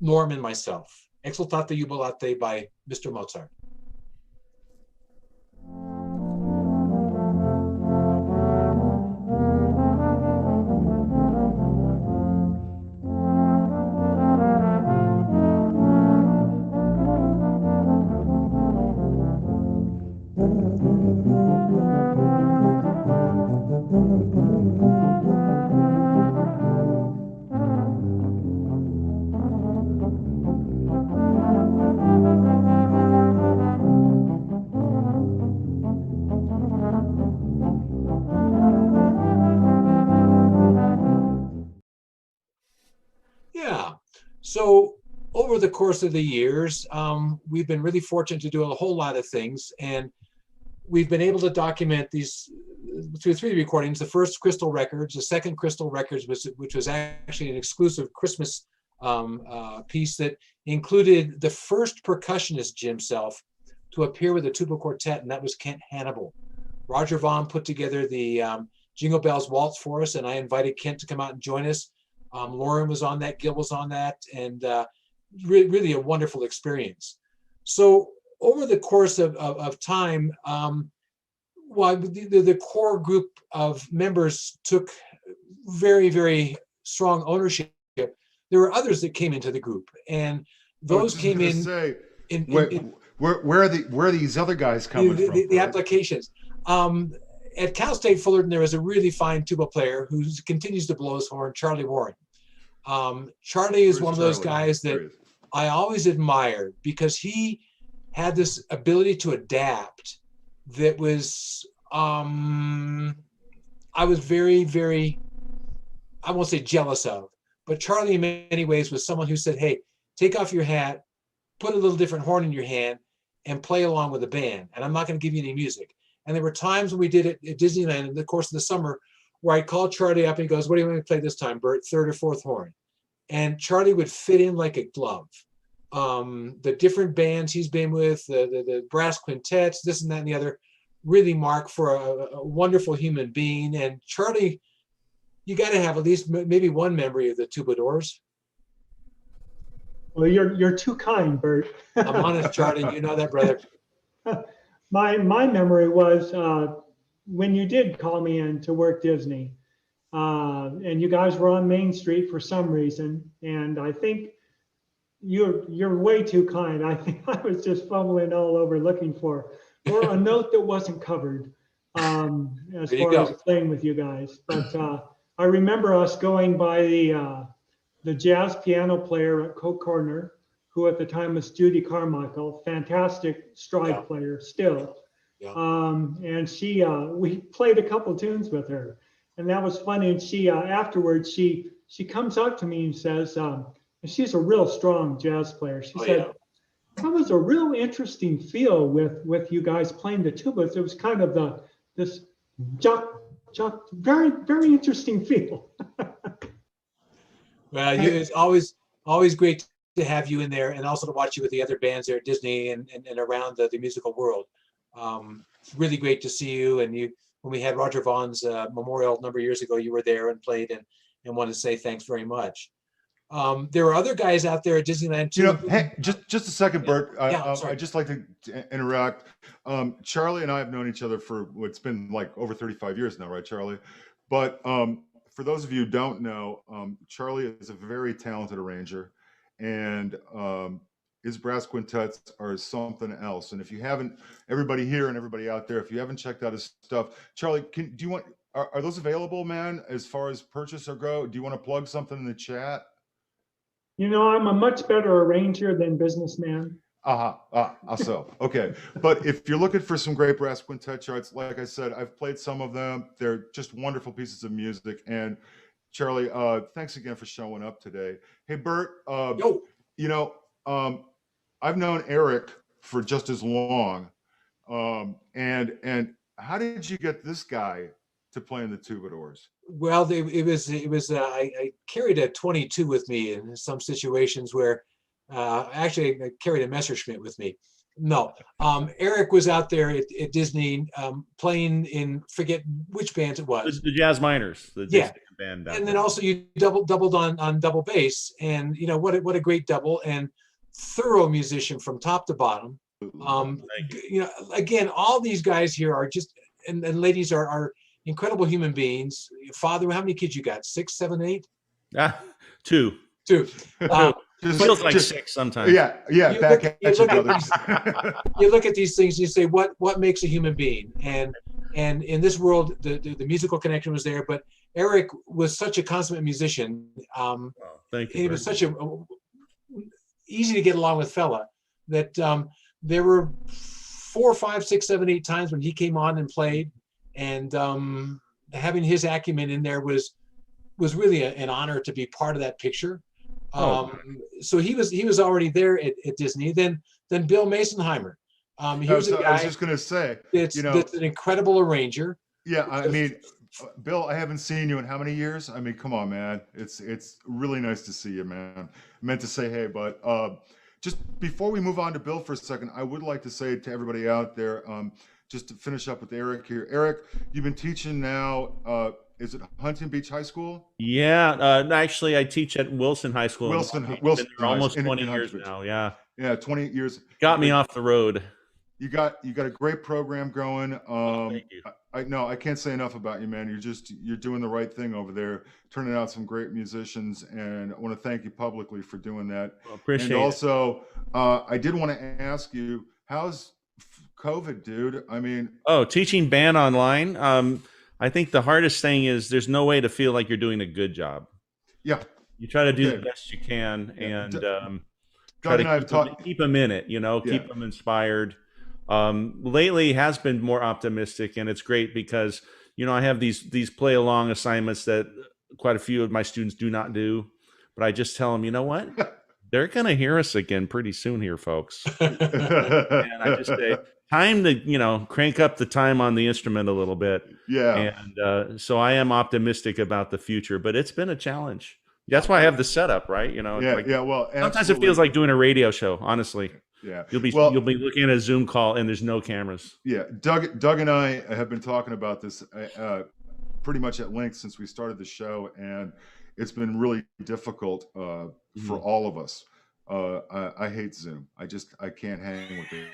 Norm, and myself. Exultate Jubilate by Mr. Mozart. Yeah. So over the course of the years, we've been really fortunate to do a whole lot of things, and we've been able to document these through 3 recordings. The first Crystal Records, the second Crystal Records, which was actually an exclusive Christmas piece that included the first percussionist himself to appear with the Tuba Quartet, and that was Kent Hannibal. Roger Vaughn put together the Jingle Bells Waltz for us, and I invited Kent to come out and join us. Lauren was on that, Gil was on that, and really a wonderful experience. So over the course of time, while the core group of members took very, very strong ownership, there were others that came into the group, and those came in. Where are these other guys coming from? The applications. At Cal State Fullerton, there was a really fine tuba player who continues to blow his horn, Charlie Warren. Charlie is one of those guys that I always admired because he had this ability to adapt that was, I was very, very, I won't say jealous of, but Charlie in many ways was someone who said, hey, take off your hat, put a little different horn in your hand, and play along with the band. And I'm not going to give you any music. And there were times when we did it at Disneyland in the course of the summer where I called Charlie up and he goes, what do you want me to play this time, Bert? Third or fourth horn. And Charlie would fit in like a glove. The different bands he's been with, the brass quintets, this and that and the other, really mark for a wonderful human being. And Charlie, you got to have at least maybe one memory of the Tubadours. Well, you're too kind, Bert. I'm honest, Charlie. You know that, brother. My memory was when you did call me in to work Disney, and you guys were on Main Street for some reason, and I think you're way too kind. I think I was just fumbling all over looking for a note that wasn't covered as far as playing with you guys. But I remember us going by the jazz piano player at Coke Corner, who at the time was Judy Carmichael, fantastic stride player still. And she, we played a couple tunes with her, and that was funny. And she, afterwards, she comes up to me and says, and she's a real strong jazz player. She said, that was a real interesting feel with you guys playing the tubas. It was kind of this very, very interesting feel. Well, it's always great to have you in there, and also to watch you with the other bands there at Disney and around the musical world. It's really great to see you. And you, when we had Roger Vaughn's memorial a number of years ago, you were there and played, and wanted to say thanks very much. There are other guys out there at Disneyland too. You know, hey, just a second, Bert. I'd just like to interact. Charlie and I have known each other for what's been like over 35 years now, right, Charlie? But for those of you who don't know, Charlie is a very talented arranger, and his brass quintets are something else. And if you haven't, everybody here and everybody out there, if you haven't checked out his stuff, Charlie, do you want? Are those available, man? As far as purchase or go, do you want to plug something in the chat? You know, I'm a much better arranger than businessman. So okay. But if you're looking for some great brass quintet charts, like I said, I've played some of them. They're just wonderful pieces of music. And Charlie, thanks again for showing up today. Hey, Bert, you know, I've known Eric for just as long. And how did you get this guy to play in the Tubadours? Well, it was I carried a 22 with me in some situations where actually I carried a Messerschmitt with me. No, Eric was out there at Disney playing in, forget which bands it was. The Jazz Miners, the Yeah. Disney band. And then also you doubled on double bass, and you know what a great double, and thorough musician from top to bottom. You know, again, all these guys here are just and ladies are incredible human beings. Father, how many kids you got? 6, 7, 8? Two. Feels like 6 sometimes. Yeah. You look at these things, you say, what makes a human being? And in this world, the musical connection was there, but Eric was such a consummate musician. Thank you. He was such a easy to get along with fella that there were 4, 5, 6, 7, 8 times when he came on and played, and having his acumen in there was really an honor to be part of that picture. So he was already there at Disney. Then Bill Masonheimer. I was just going to say, that's an incredible arranger. Yeah, I mean, Bill, I haven't seen you in how many years? I mean, come on, man. It's really nice to see you, man. I meant to say hey, but just before we move on to Bill for a second, I would like to say to everybody out there, just to finish up with Eric here. Eric, you've been teaching now. Is it Huntington Beach High School? Yeah, actually, I teach at Wilson High School. Wilson, almost 20 years now. Yeah, 20 years. Got me off the road. You got a great program going. Thank you. I can't say enough about you, man. You're doing the right thing over there, turning out some great musicians, and I want to thank you publicly for doing that. Well, appreciate it. And also, I did want to ask you, how's COVID, dude? I mean, teaching band online. I think the hardest thing is there's no way to feel like you're doing a good job. Yeah. You try to do the best you can, and try to keep them in it, keep them inspired. Lately has been more optimistic, and it's great because, I have these play along assignments that quite a few of my students do not do, but I just tell them, you know what? They're going to hear us again pretty soon here, folks. And I just say, time to, crank up the time on the instrument a little bit. Yeah. And so I am optimistic about the future, but it's been a challenge. That's why I have the setup, right? Well, sometimes it feels like doing a radio show, honestly. Yeah. You'll be looking at a Zoom call and there's no cameras. Yeah. Doug and I have been talking about this pretty much at length since we started the show, and it's been really difficult for all of us. I hate Zoom. I can't hang with it.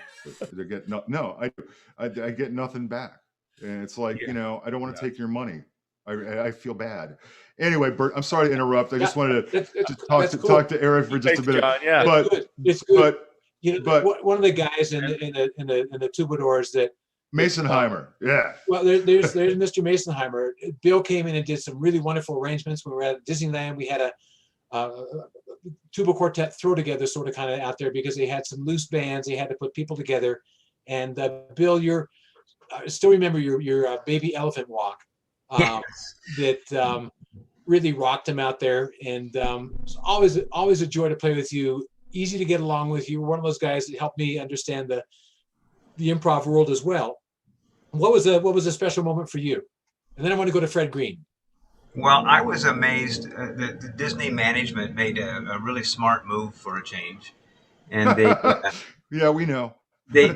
I get nothing back. And it's like, I don't want to take your money. I feel bad. Anyway, Bert, I'm sorry to interrupt. I just wanted to talk to Eric for just a minute. Yeah. But it's good. One of the guys in the Tubadours that Masonheimer. Yeah. Well, there's Mr. Masonheimer. Bill came in and did some really wonderful arrangements. When we were at Disneyland, we had a tuba quartet throw together sort of kind of out there because they had some loose bands. They had to put people together. And Bill, I still remember your baby elephant walk that really rocked him out there. And it's always a joy to play with you. Easy to get along with. You were one of those guys that helped me understand the improv world as well. What was a special moment for you? And then I want to go to Fred Green. Well, I was amazed that the Disney management made a really smart move for a change, and they yeah, we know they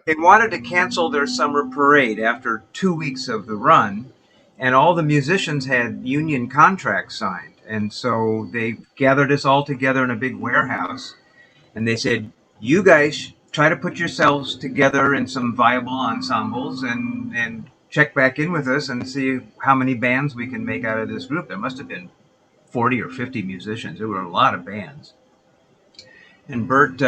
wanted to cancel their summer parade after 2 weeks of the run, and all the musicians had union contracts signed. And so they gathered us all together in a big warehouse, and they said, you guys try to put yourselves together in some viable ensembles and check back in with us and see how many bands we can make out of this group. There must have been 40 or 50 musicians. There were a lot of bands. And Bert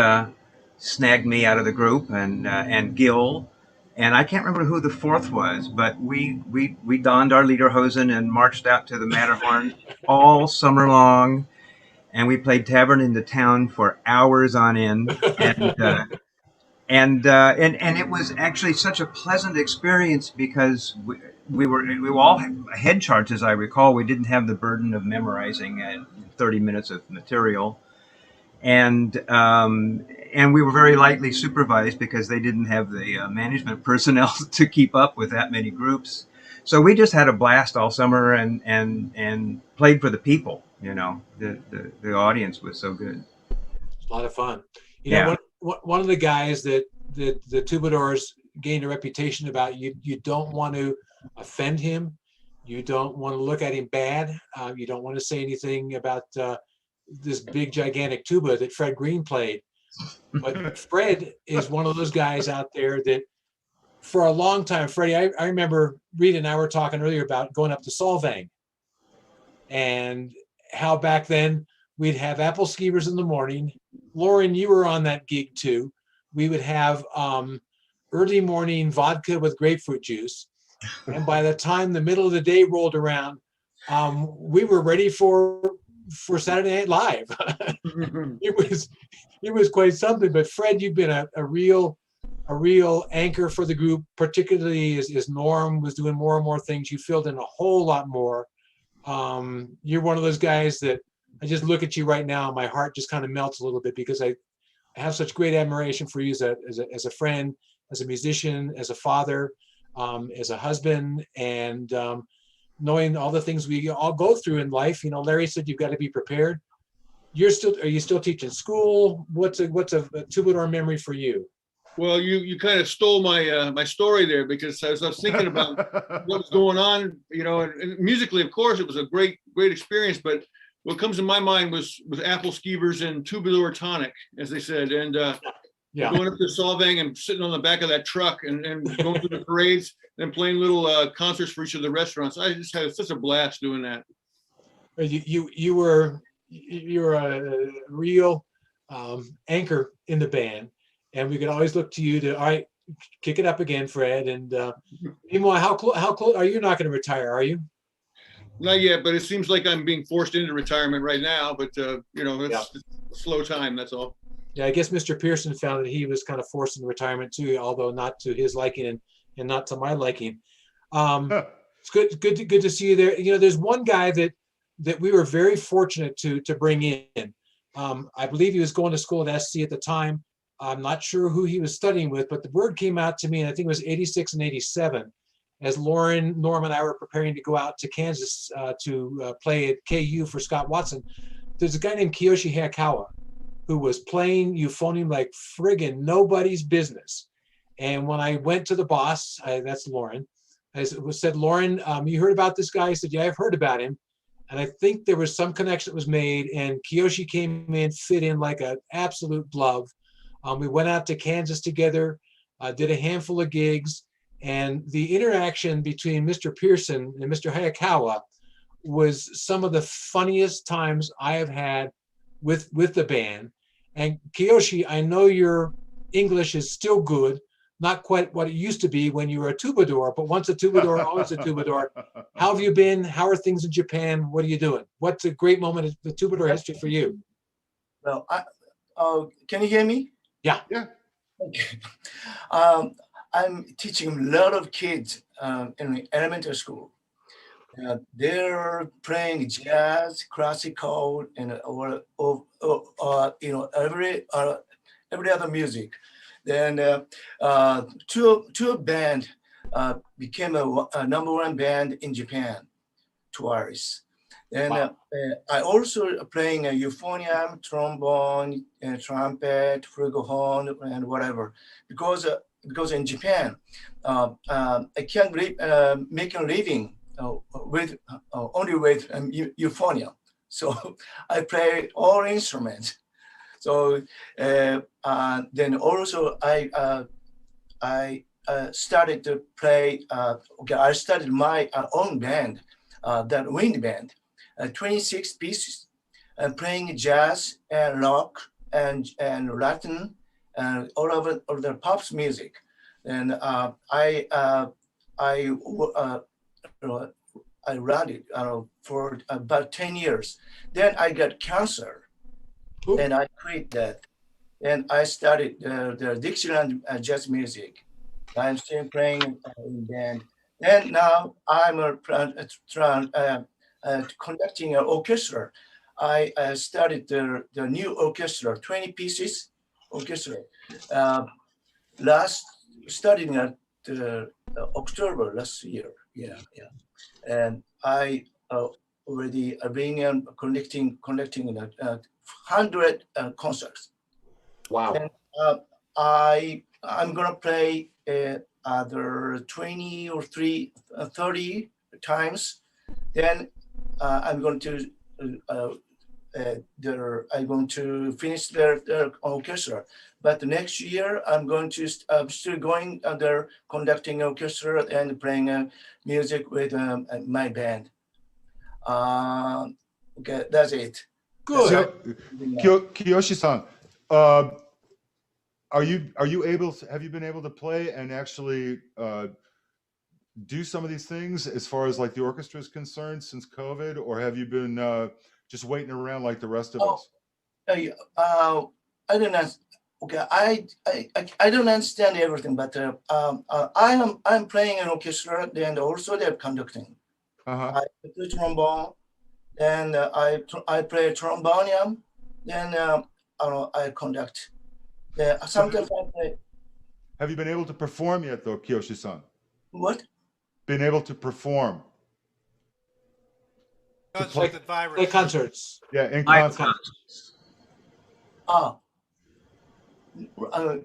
snagged me out of the group, and Gil, and I can't remember who the fourth was, but we donned our lederhosen and marched out to the Matterhorn all summer long, and we played Tavern in the Town for hours on end, and it was actually such a pleasant experience because we all had charts, as I recall. We didn't have the burden of memorizing 30 minutes of material. And and we were very lightly supervised because they didn't have the management personnel to keep up with that many groups. So we just had a blast all summer and played for the people. You know, the audience was so good. A lot of fun. You know, one of the guys that the Tubadours gained a reputation about, you don't want to offend him. You don't want to look at him bad. You don't want to say anything about this big, gigantic tuba that Fred Green played. But Fred is one of those guys out there that for a long time, Freddie, I remember Rita and I were talking earlier about going up to Solvang and how back then we'd have apple skeevers in the morning. Lauren, you were on that gig too. We would have early morning vodka with grapefruit juice. And by the time the middle of the day rolled around, we were ready for Saturday Night Live. It was quite something. But Fred, you've been a real anchor for the group, particularly as Norm was doing more and more things. You filled in a whole lot more. You're one of those guys that I just look at you right now and my heart just kind of melts a little bit because I have such great admiration for you as a friend, as a musician, as a father, as a husband, and knowing all the things we all go through in life. You know, Larry said you've got to be prepared. Are you still teaching school? What's a Tubadour memory for you? Well, you kind of stole my my story there, because I was thinking about what was going on, you know, and musically, of course, it was a great experience. But what comes to my mind was apple skeevers and Tubadour tonic, as they said, and going up to Solvang and sitting on the back of that truck and going through the parades and playing little concerts for each of the restaurants. I just had such a blast doing that. You were a real anchor in the band. And we could always look to you to, all right, kick it up again, Fred. And meanwhile, how close are you? Not going to retire, are you? Not yet, but it seems like I'm being forced into retirement right now. But you know, it's a slow time. That's all. Yeah, I guess Mr. Pearson found that he was kind of forced into retirement too, although not to his liking and not to my liking. It's good to see you there. You know, there's one guy that we were very fortunate to bring in. I believe he was going to school at SC at the time. I'm not sure who he was studying with, but the word came out to me, and I think it was 86 and 87, as Lauren, Norm, and I were preparing to go out to Kansas to play at KU for Scott Watson. There's a guy named Kiyoshi Hayakawa who was playing euphonium like friggin' nobody's business. And when I went to the boss, that's Lauren, I said, Lauren, you heard about this guy? He said, yeah, I've heard about him. And I think there was some connection that was made, and Kiyoshi came in, fit in like an absolute glove. We went out to Kansas together, did a handful of gigs, and the interaction between Mr. Pearson and Mr. Hayakawa was some of the funniest times I have had with the band. And Kiyoshi, I know your English is still good, not quite what it used to be when you were a Tubadour, but once a Tubadour, always a Tubadour. How have you been? How are things in Japan? What are you doing? What's a great moment in the Tubadour history for you? Well, can you hear me? Yeah. Yeah. Okay. I'm teaching a lot of kids in elementary school. They're playing jazz, classical, and you know, every other music. Then two band became a #1 band in Japan twice. And I also playing a euphonium, trombone, trumpet, flugelhorn, and whatever. Because in Japan, I can't make a living with only with euphonium. So I play all instruments. So then also I started to play. I started my own band, that wind band. 26 pieces, playing jazz and rock and Latin and all of the pop music. And I ran it for about 10 years. Then I got cancer, and I quit that. And I started the Dixieland jazz music. I'm still playing in band. And now I'm conducting an orchestra. I started the new orchestra, 20 pieces, orchestra. Last studying at October last year. Yeah. And I already being conducting 100 concerts. Wow. And I'm gonna play either 20 or 30 times. Then I'm going to I'm going to finish their orchestra. But next year I'm going to still going under conducting orchestra and playing music with my band. Okay, that's it. Good. Kiyoshi-san, have you been able to play and actually do some of these things as far as like the orchestra is concerned since COVID, or have you been just waiting around like the rest of us? I don't know. Okay, I don't understand everything, but I'm playing an orchestra and also they're conducting. I play trombone, and I play trombonium, then I conduct. Sometimes I play. Have you been able to perform yet, though, Kiyoshi-san? What? Been able to perform? Play concerts. Yeah, in concerts. I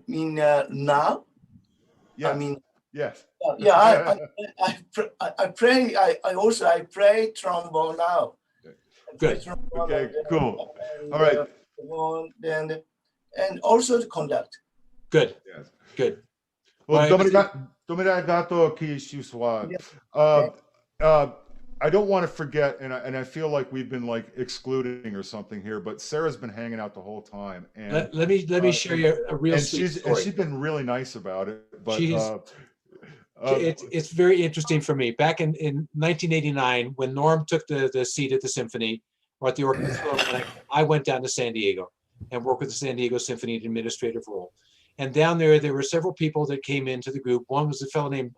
mean now. Yes. I mean. Yes. Yeah, I play. I play trombone now. Good. Okay. Cool. All right. And also to conduct. Good. Yes. Good. Well, Dominigato Kishiswa. I don't want to forget, and I feel like we've been like excluding or something here, but Sarah's been hanging out the whole time. And let me share you a real sweet story. And she's been really nice about it. But it's very interesting for me. Back in 1989, when Norm took the seat at the symphony or at the orchestra, I went down to San Diego and worked with the San Diego Symphony in an administrative role. And down there were several people that came into the group. One was a fellow named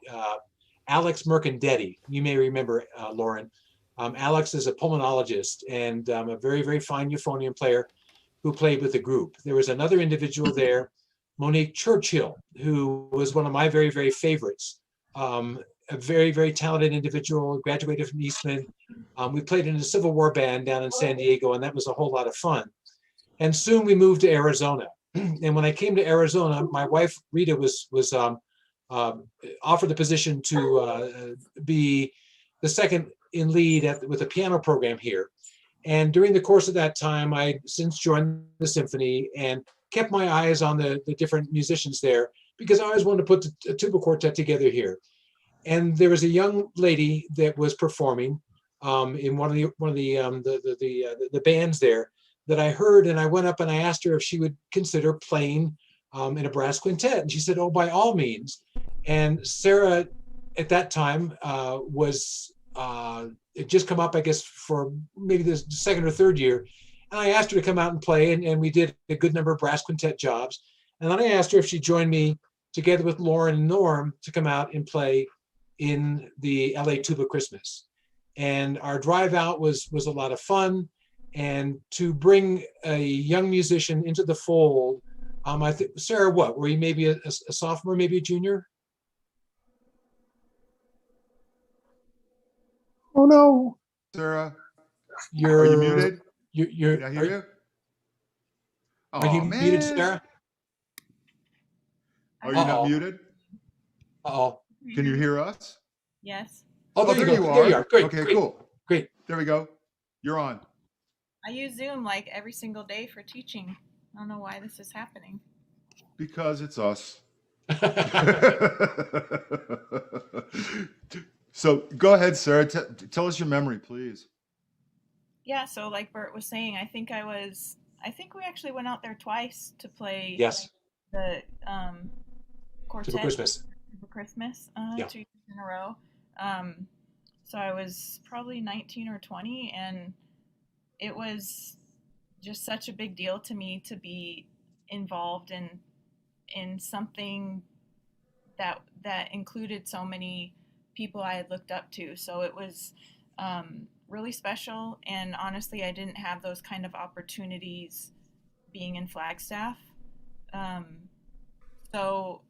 Alex Mercandetti. You may remember Lauren. Alex is a pulmonologist and a very, very fine euphonium player who played with the group. There was another individual there, Monique Churchill, who was one of my very, very favorites. A very, very talented individual, graduated from Eastman. We played in a Civil War band down in San Diego, and that was a whole lot of fun. And soon we moved to Arizona. And when I came to Arizona, my wife, Rita, was offered the position to be the second in lead with a piano program here. And during the course of that time, I since joined the symphony and kept my eyes on the different musicians there because I always wanted to put a tuba quartet together here. And there was a young lady that was performing in one of the bands there that I heard, and I went up and I asked her if she would consider playing in a brass quintet, and she said, "Oh, by all means." And Sarah, at that time, it just come up, I guess, for maybe the second or third year, and I asked her to come out and play, and we did a good number of brass quintet jobs, and then I asked her if she'd join me together with Lauren and Norm to come out and play in the LA Tuba Christmas. And our drive out was a lot of fun. And to bring a young musician into the fold, I think, Sarah, what, were you maybe a sophomore, maybe a junior? Oh no. Sarah, are you muted? Can I hear you? Are you muted, Sarah? Are you not muted? Uh-oh. Can you hear us? Yes. Oh, there you go. There you are. Great. Okay, great, cool. Great. There we go. You're on. I use Zoom like every single day for teaching. I don't know why this is happening. Because it's us. So go ahead, Sarah. Tell us your memory, please. Yeah, so like Bert was saying, I think we actually went out there twice to play the Quartet Tuba Christmas. Tuba Christmas, Yeah. 2 years in a row. So I was probably 19 or 20, and it was just such a big deal to me to be involved in something that included so many people I had looked up to. So it was really special, and honestly, I didn't have those kind of opportunities being in Flagstaff. So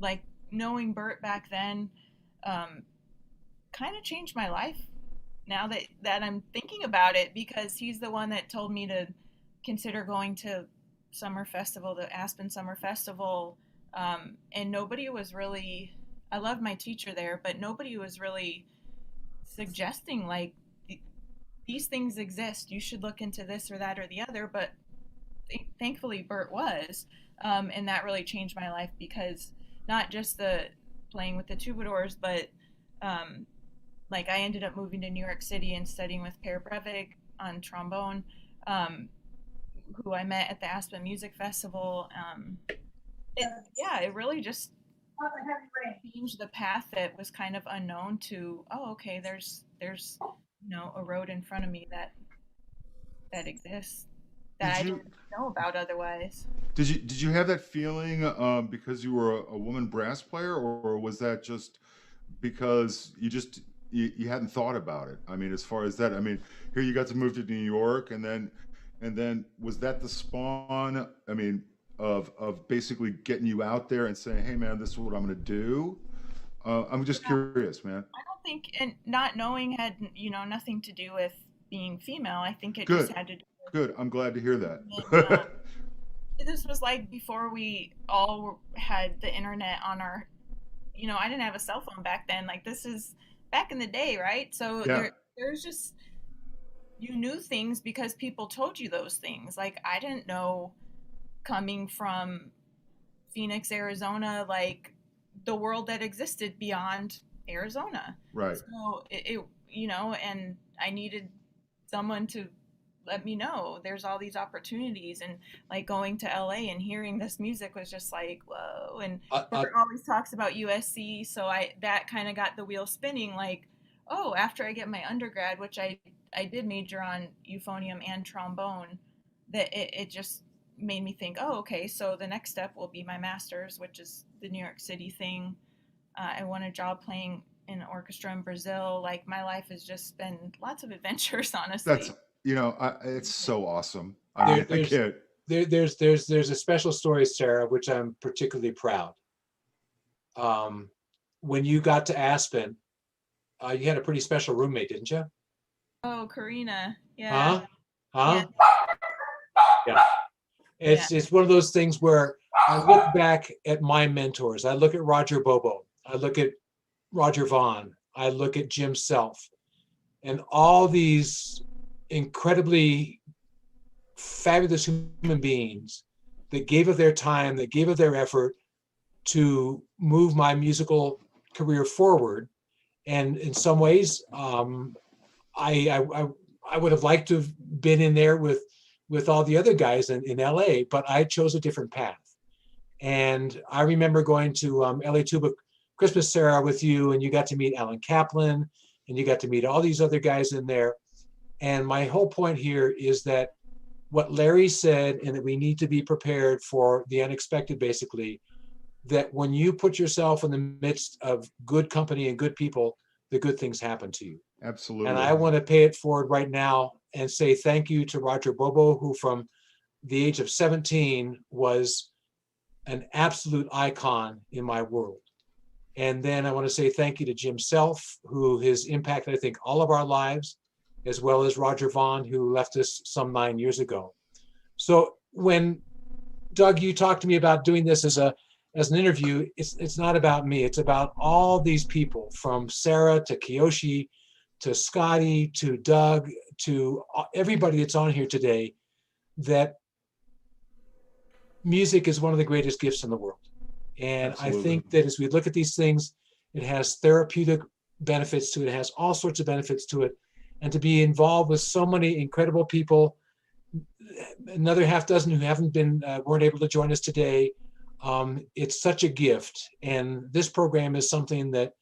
like knowing Bert back then kind of changed my life now that I'm thinking about it, because he's the one that told me to consider going to summer festival, the Aspen Summer Festival. And nobody was really, I loved my teacher there, but nobody was really suggesting like these things exist. You should look into this or that or the other. But thankfully Bert was. And that really changed my life, because not just the playing with the Tubadours, but like I ended up moving to New York City and studying with Per Brevig on trombone, who I met at the Aspen Music Festival. It really just changed the path that was kind of unknown to, oh, okay, there's a road in front of me that exists that I didn't know about otherwise. Did you have that feeling because you were a woman brass player, or was that just because you hadn't thought about it? I mean, as far as that, I mean, here you got to move to New York, and then was that the spawn? I mean, of basically getting you out there and saying, "Hey, man, this is what I'm going to do." I'm just curious, man. I don't think, and not knowing had nothing to do with being female. I think it Good. just had to do with, Good. I'm glad to hear that. this was like before we all had the internet on our, I didn't have a cell phone back then. Like, this is back in the day, right? So Yeah. there's just, you knew things because people told you those things. Like, I didn't know, coming from Phoenix, Arizona, like the world that existed beyond Arizona. Right. So and I needed someone to let me know there's all these opportunities, and like going to LA and hearing this music was just like, whoa. And Bert always talks about USC, so that kind of got the wheel spinning, like, oh, after I get my undergrad, which I did major on euphonium and trombone, that it just made me think, oh, okay, so the next step will be my master's, which is the New York City thing. I want a job playing in an orchestra in Brazil. Like, my life has just been lots of adventures, honestly. That's it's so awesome. I mean, I can't. There's a special story, Sarah, which I'm particularly proud. When you got to Aspen, you had a pretty special roommate, didn't you? Oh, Karina. Yeah. Huh? Yeah. It's one of those things where I look back at my mentors. I look at Roger Bobo. I look at Roger Vaughn. I look at Jim Self, and all these incredibly fabulous human beings that gave of their time, that gave of their effort to move my musical career forward. And in some ways, I would have liked to have been in there with all the other guys in LA, but I chose a different path. And I remember going to LA Tuba Christmas, Sarah, with you, and you got to meet Alan Kaplan, and you got to meet all these other guys in there. And my whole point here is that what Larry said, and that we need to be prepared for the unexpected, basically, that when you put yourself in the midst of good company and good people, the good things happen to you. Absolutely. And I want to pay it forward right now and say thank you to Roger Bobo, who from the age of 17 was an absolute icon in my world. And then I want to say thank you to Jim Self, who has impacted, I think, all of our lives, as well as Roger Vaughn, who left us some 9 years ago. So when, Doug, you talked to me about doing this as an interview, it's not about me. It's about all these people, from Sarah to Kiyoshi to Scotty to Doug to everybody that's on here today, that music is one of the greatest gifts in the world. And absolutely. I think that as we look at these things, it has therapeutic benefits to it. It has all sorts of benefits to it. And to be involved with so many incredible people, another half dozen who weren't able to join us today, it's such a gift. And this program is something that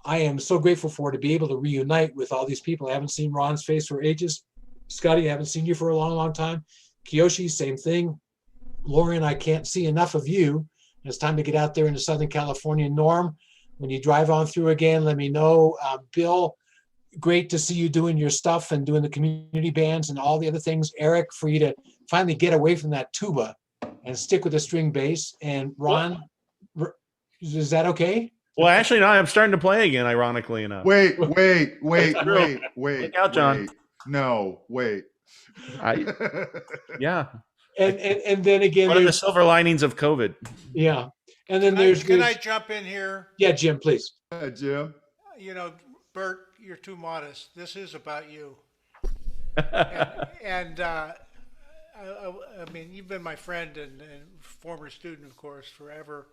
I am so grateful for, to be able to reunite with all these people. I haven't seen Ron's face for ages. Scotty, I haven't seen you for a long, long time. Kiyoshi, same thing. Lauren, I can't see enough of you. It's time to get out there into Southern California. Norm, when you drive on through again, let me know. Bill, great to see you doing your stuff and doing the community bands and all the other things. Eric, for you to finally get away from that tuba and stick with the string bass. And Ron, is that okay? Well, actually, no, I'm starting to play again, ironically enough. Wait. Look out, John. Wait. No, wait. Yeah. And then again, one of the silver linings of COVID. Yeah. And then Can I jump in here? Yeah, Jim, please. Jim. You know, Bert, you're too modest. This is about you. I mean, you've been my friend and former student, of course, forever.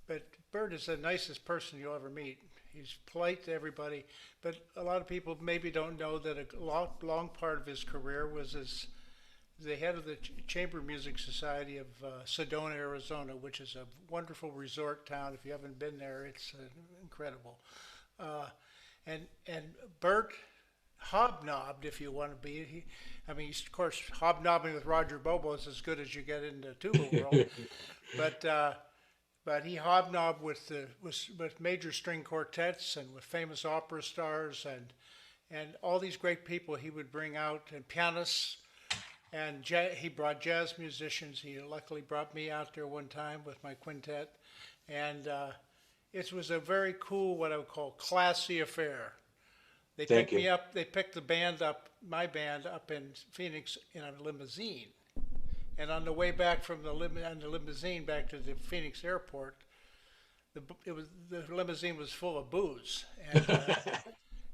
But Bert is the nicest person you'll ever meet. He's polite to everybody. But a lot of people maybe don't know that a long part of his career was as the head of the Chamber Music Society of Sedona, Arizona, which is a wonderful resort town. If you haven't been there, it's incredible. And Bert hobnobbed, if you want to be. Of course, hobnobbing with Roger Bobo is as good as you get in the tuba world. But he hobnobbed with major string quartets and with famous opera stars and all these great people he would bring out, and pianists. And he brought jazz musicians. He luckily brought me out there one time with my quintet. And it was a very cool, what I would call classy affair. They picked me up, they picked my band up in Phoenix in a limousine. And on the way back from the limousine back to the Phoenix airport, the limousine was full of booze. And,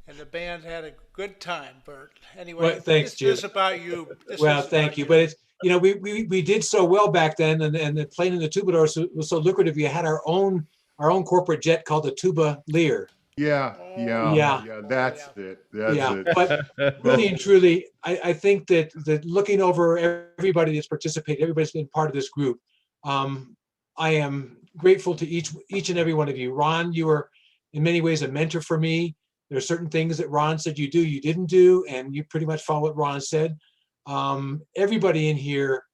and the band had a good time, Bert. Anyway, well, thanks, Jim. This is about you. Thank you. But it's, we did so well back then, and playing in the Tubadours was so lucrative. We had our own corporate jet called the Tuba Lear. Yeah. That's it. But really and truly, I think that looking over everybody that's participated, everybody's been part of this group. I am grateful to each and every one of you. Ron, you are in many ways a mentor for me. There are certain things that Ron said you didn't do, and you pretty much follow what Ron said. Everybody in here,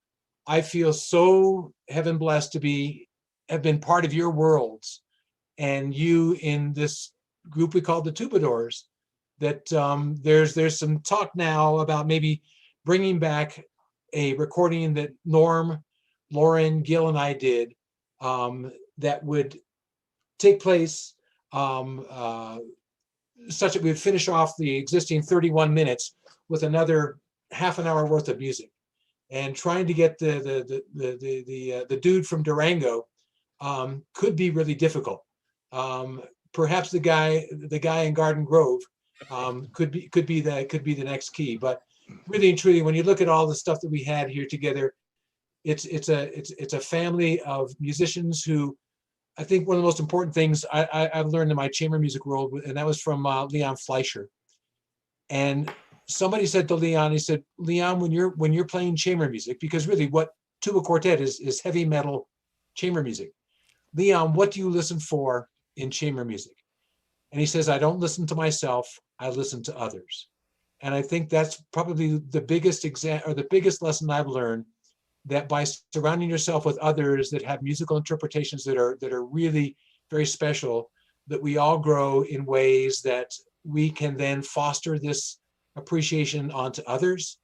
I feel so heaven blessed to have been part of your worlds, and you in this group we call the Tubadours. That there's some talk now about maybe bringing back a recording that Norm, Lauren, Gil, and I did that would take place. Such that we would finish off the existing 31 minutes with another half an hour worth of music, and trying to get the dude from Durango could be really difficult. Perhaps the guy in Garden Grove could be the next key. But really and truly, when you look at all the stuff that we had here together, it's a family of musicians who. I think one of the most important things I've learned in my chamber music world, and that was from Leon Fleischer. And somebody said to Leon, he said, Leon, when you're playing chamber music, because really what Tuba Quartet is heavy metal chamber music. Leon, what do you listen for in chamber music? And he says, I don't listen to myself, I listen to others. And I think that's probably the biggest lesson I've learned, that by surrounding yourself with others that have musical interpretations that are really very special, that we all grow in ways that we can then foster this appreciation onto others,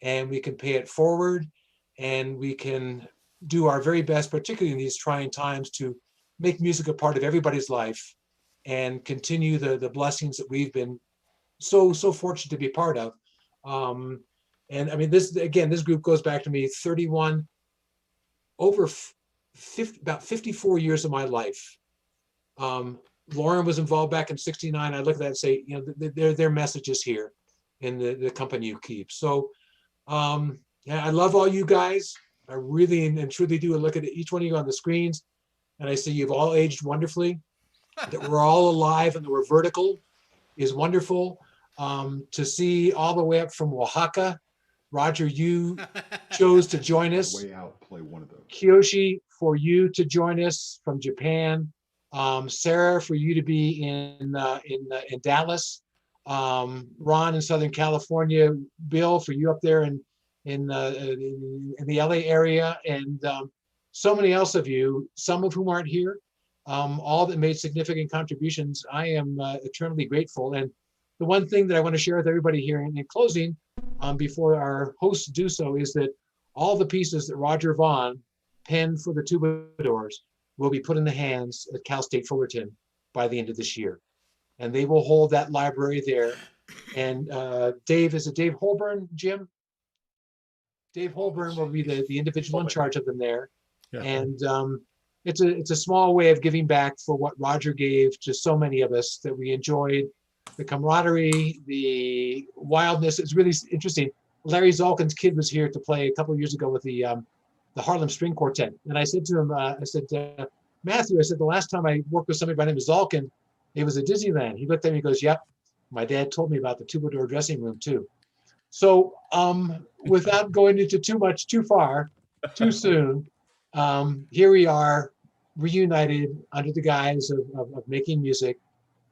and we can pay it forward, and we can do our very best, particularly in these trying times, to make music a part of everybody's life and continue the blessings that we've been so fortunate to be part of. And I mean, this group goes back to me 31, about 54 years of my life. Lauren was involved back in '69. I look at that and say, their messages here in the company you keep. So I love all you guys. I really and truly do. I look at each one of you on the screens, and I see you've all aged wonderfully, that we're all alive and that we're vertical is wonderful. To see all the way up from Oaxaca. Roger, you chose to join us. Way out, play one of those. Kiyoshi, for you to join us from Japan. Sarah, for you to be in Dallas. Ron in Southern California. Bill, for you up there in the LA area, and so many else of you, some of whom aren't here, all that made significant contributions. I am eternally grateful. And the one thing that I want to share with everybody here in closing, before our hosts do so, is that all the pieces that Roger Vaughn pen for the Tubadours will be put in the hands at Cal State Fullerton by the end of this year. And they will hold that library there. And Dave, is it Dave Holborn, Jim? Dave Holborn will be the individual in charge of them there. Yeah. And it's a small way of giving back for what Roger gave to so many of us that we enjoyed. The camaraderie, the wildness. It's really interesting. Larry Zolkin's kid was here to play a couple of years ago with the Harlem String Quartet. And I said to him, Matthew, I said, the last time I worked with somebody by the name of Zolkin, it was at Disneyland. He looked at me and goes, yep, my dad told me about the Tubadour dressing room too. So without going into too far, too soon, here we are reunited under the guise of making music.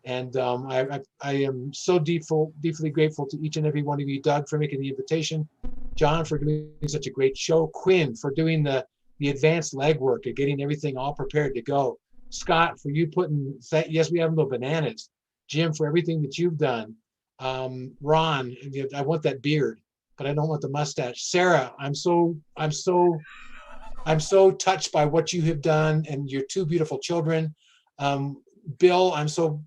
And I am so deeply grateful to each and every one of you, Doug, for making the invitation, John, for doing such a great show, Quinn, for doing the advanced legwork and getting everything all prepared to go, Scott, for you putting, yes, we have no bananas, Jim, for everything that you've done, Ron, I want that beard, but I don't want the mustache. Sarah, I'm so touched by what you have done and your two beautiful children. Bill, I'm so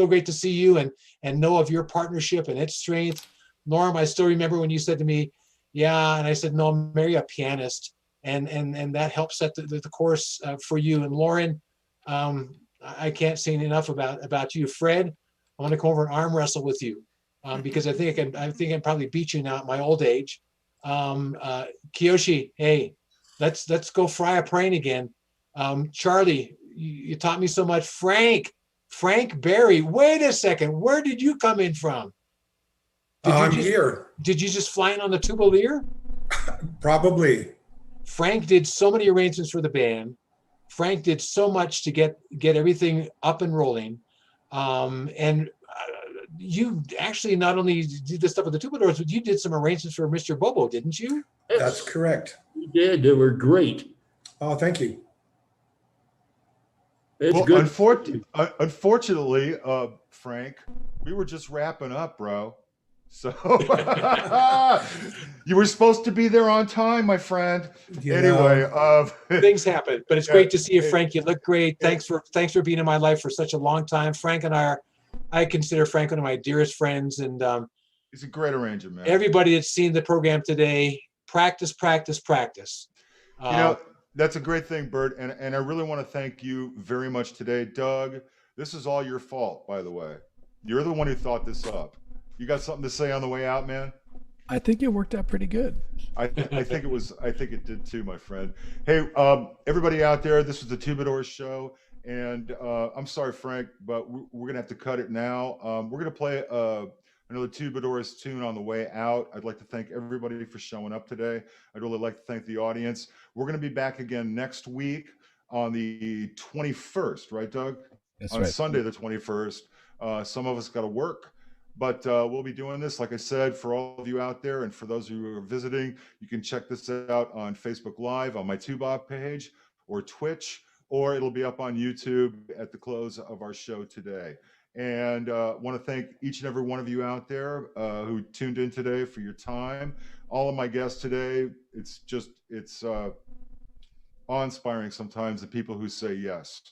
great to see you and know of your partnership and its strength. Norm, I still remember when you said to me, yeah, and I said, no, marry a pianist. And that helps set the course for you. And Lauren, I can't say enough about you. Fred, I want to come over and arm wrestle with you because I think I can probably beat you now at my old age. Kiyoshi, hey, let's go fry a plane again. Charlie, you taught me so much. Frank Berry, wait a second, where did you come in from? I'm here. Did you just fly in on the Tuba-Lear? Probably. Frank did so many arrangements for the band. Frank did so much to get everything up and rolling. And you actually not only did the stuff with the Tubadours, but you did some arrangements for Mr. Bobo, didn't you? That's correct. We did. They were great. Oh, thank you. It's well, good. Unfortunately, Frank, we were just wrapping up, bro. So you were supposed to be there on time, my friend. Yeah. Anyway, things happen, but it's great to see you, Frank. You look great. Thanks for being in my life for such a long time. Frank and I consider Frank one of my dearest friends, and he's a great arranger, man. Everybody that's seen the program today, practice. You know, that's a great thing, Bert, and I really want to thank you very much today, Doug. This is all your fault, by the way. You're the one who thought this up. You got something to say on the way out, man? I think it worked out pretty good. I think it did too, my friend. Hey, everybody out there, this was the Tubadours show, and I'm sorry, Frank, but we're gonna have to cut it now. We're gonna play another Tubadours tune on the way out. I'd like to thank everybody for showing up today. I'd really like to thank the audience. We're gonna be back again next week on the 21st, right, Doug? That's on right. Sunday the 21st. Some of us got to work. But we'll be doing this, like I said, for all of you out there, and for those of you who are visiting, you can check this out on Facebook Live, on my Tuba page, or Twitch, or it'll be up on YouTube at the close of our show today. And want to thank each and every one of you out there who tuned in today for your time. All of my guests today, it's awe-inspiring sometimes, the people who say yes.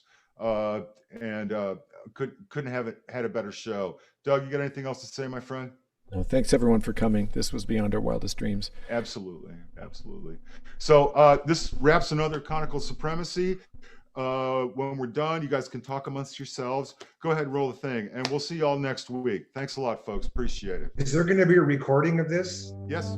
Couldn't have had a better show. Doug, you got anything else to say, my friend? No, thanks everyone for coming. This was beyond our wildest dreams. Absolutely. So this wraps another Conical Supremacy. When we're done, you guys can talk amongst yourselves. Go ahead and roll the thing, and we'll see y'all next week. Thanks a lot, folks. Appreciate it. Is there going to be a recording of this? Yes.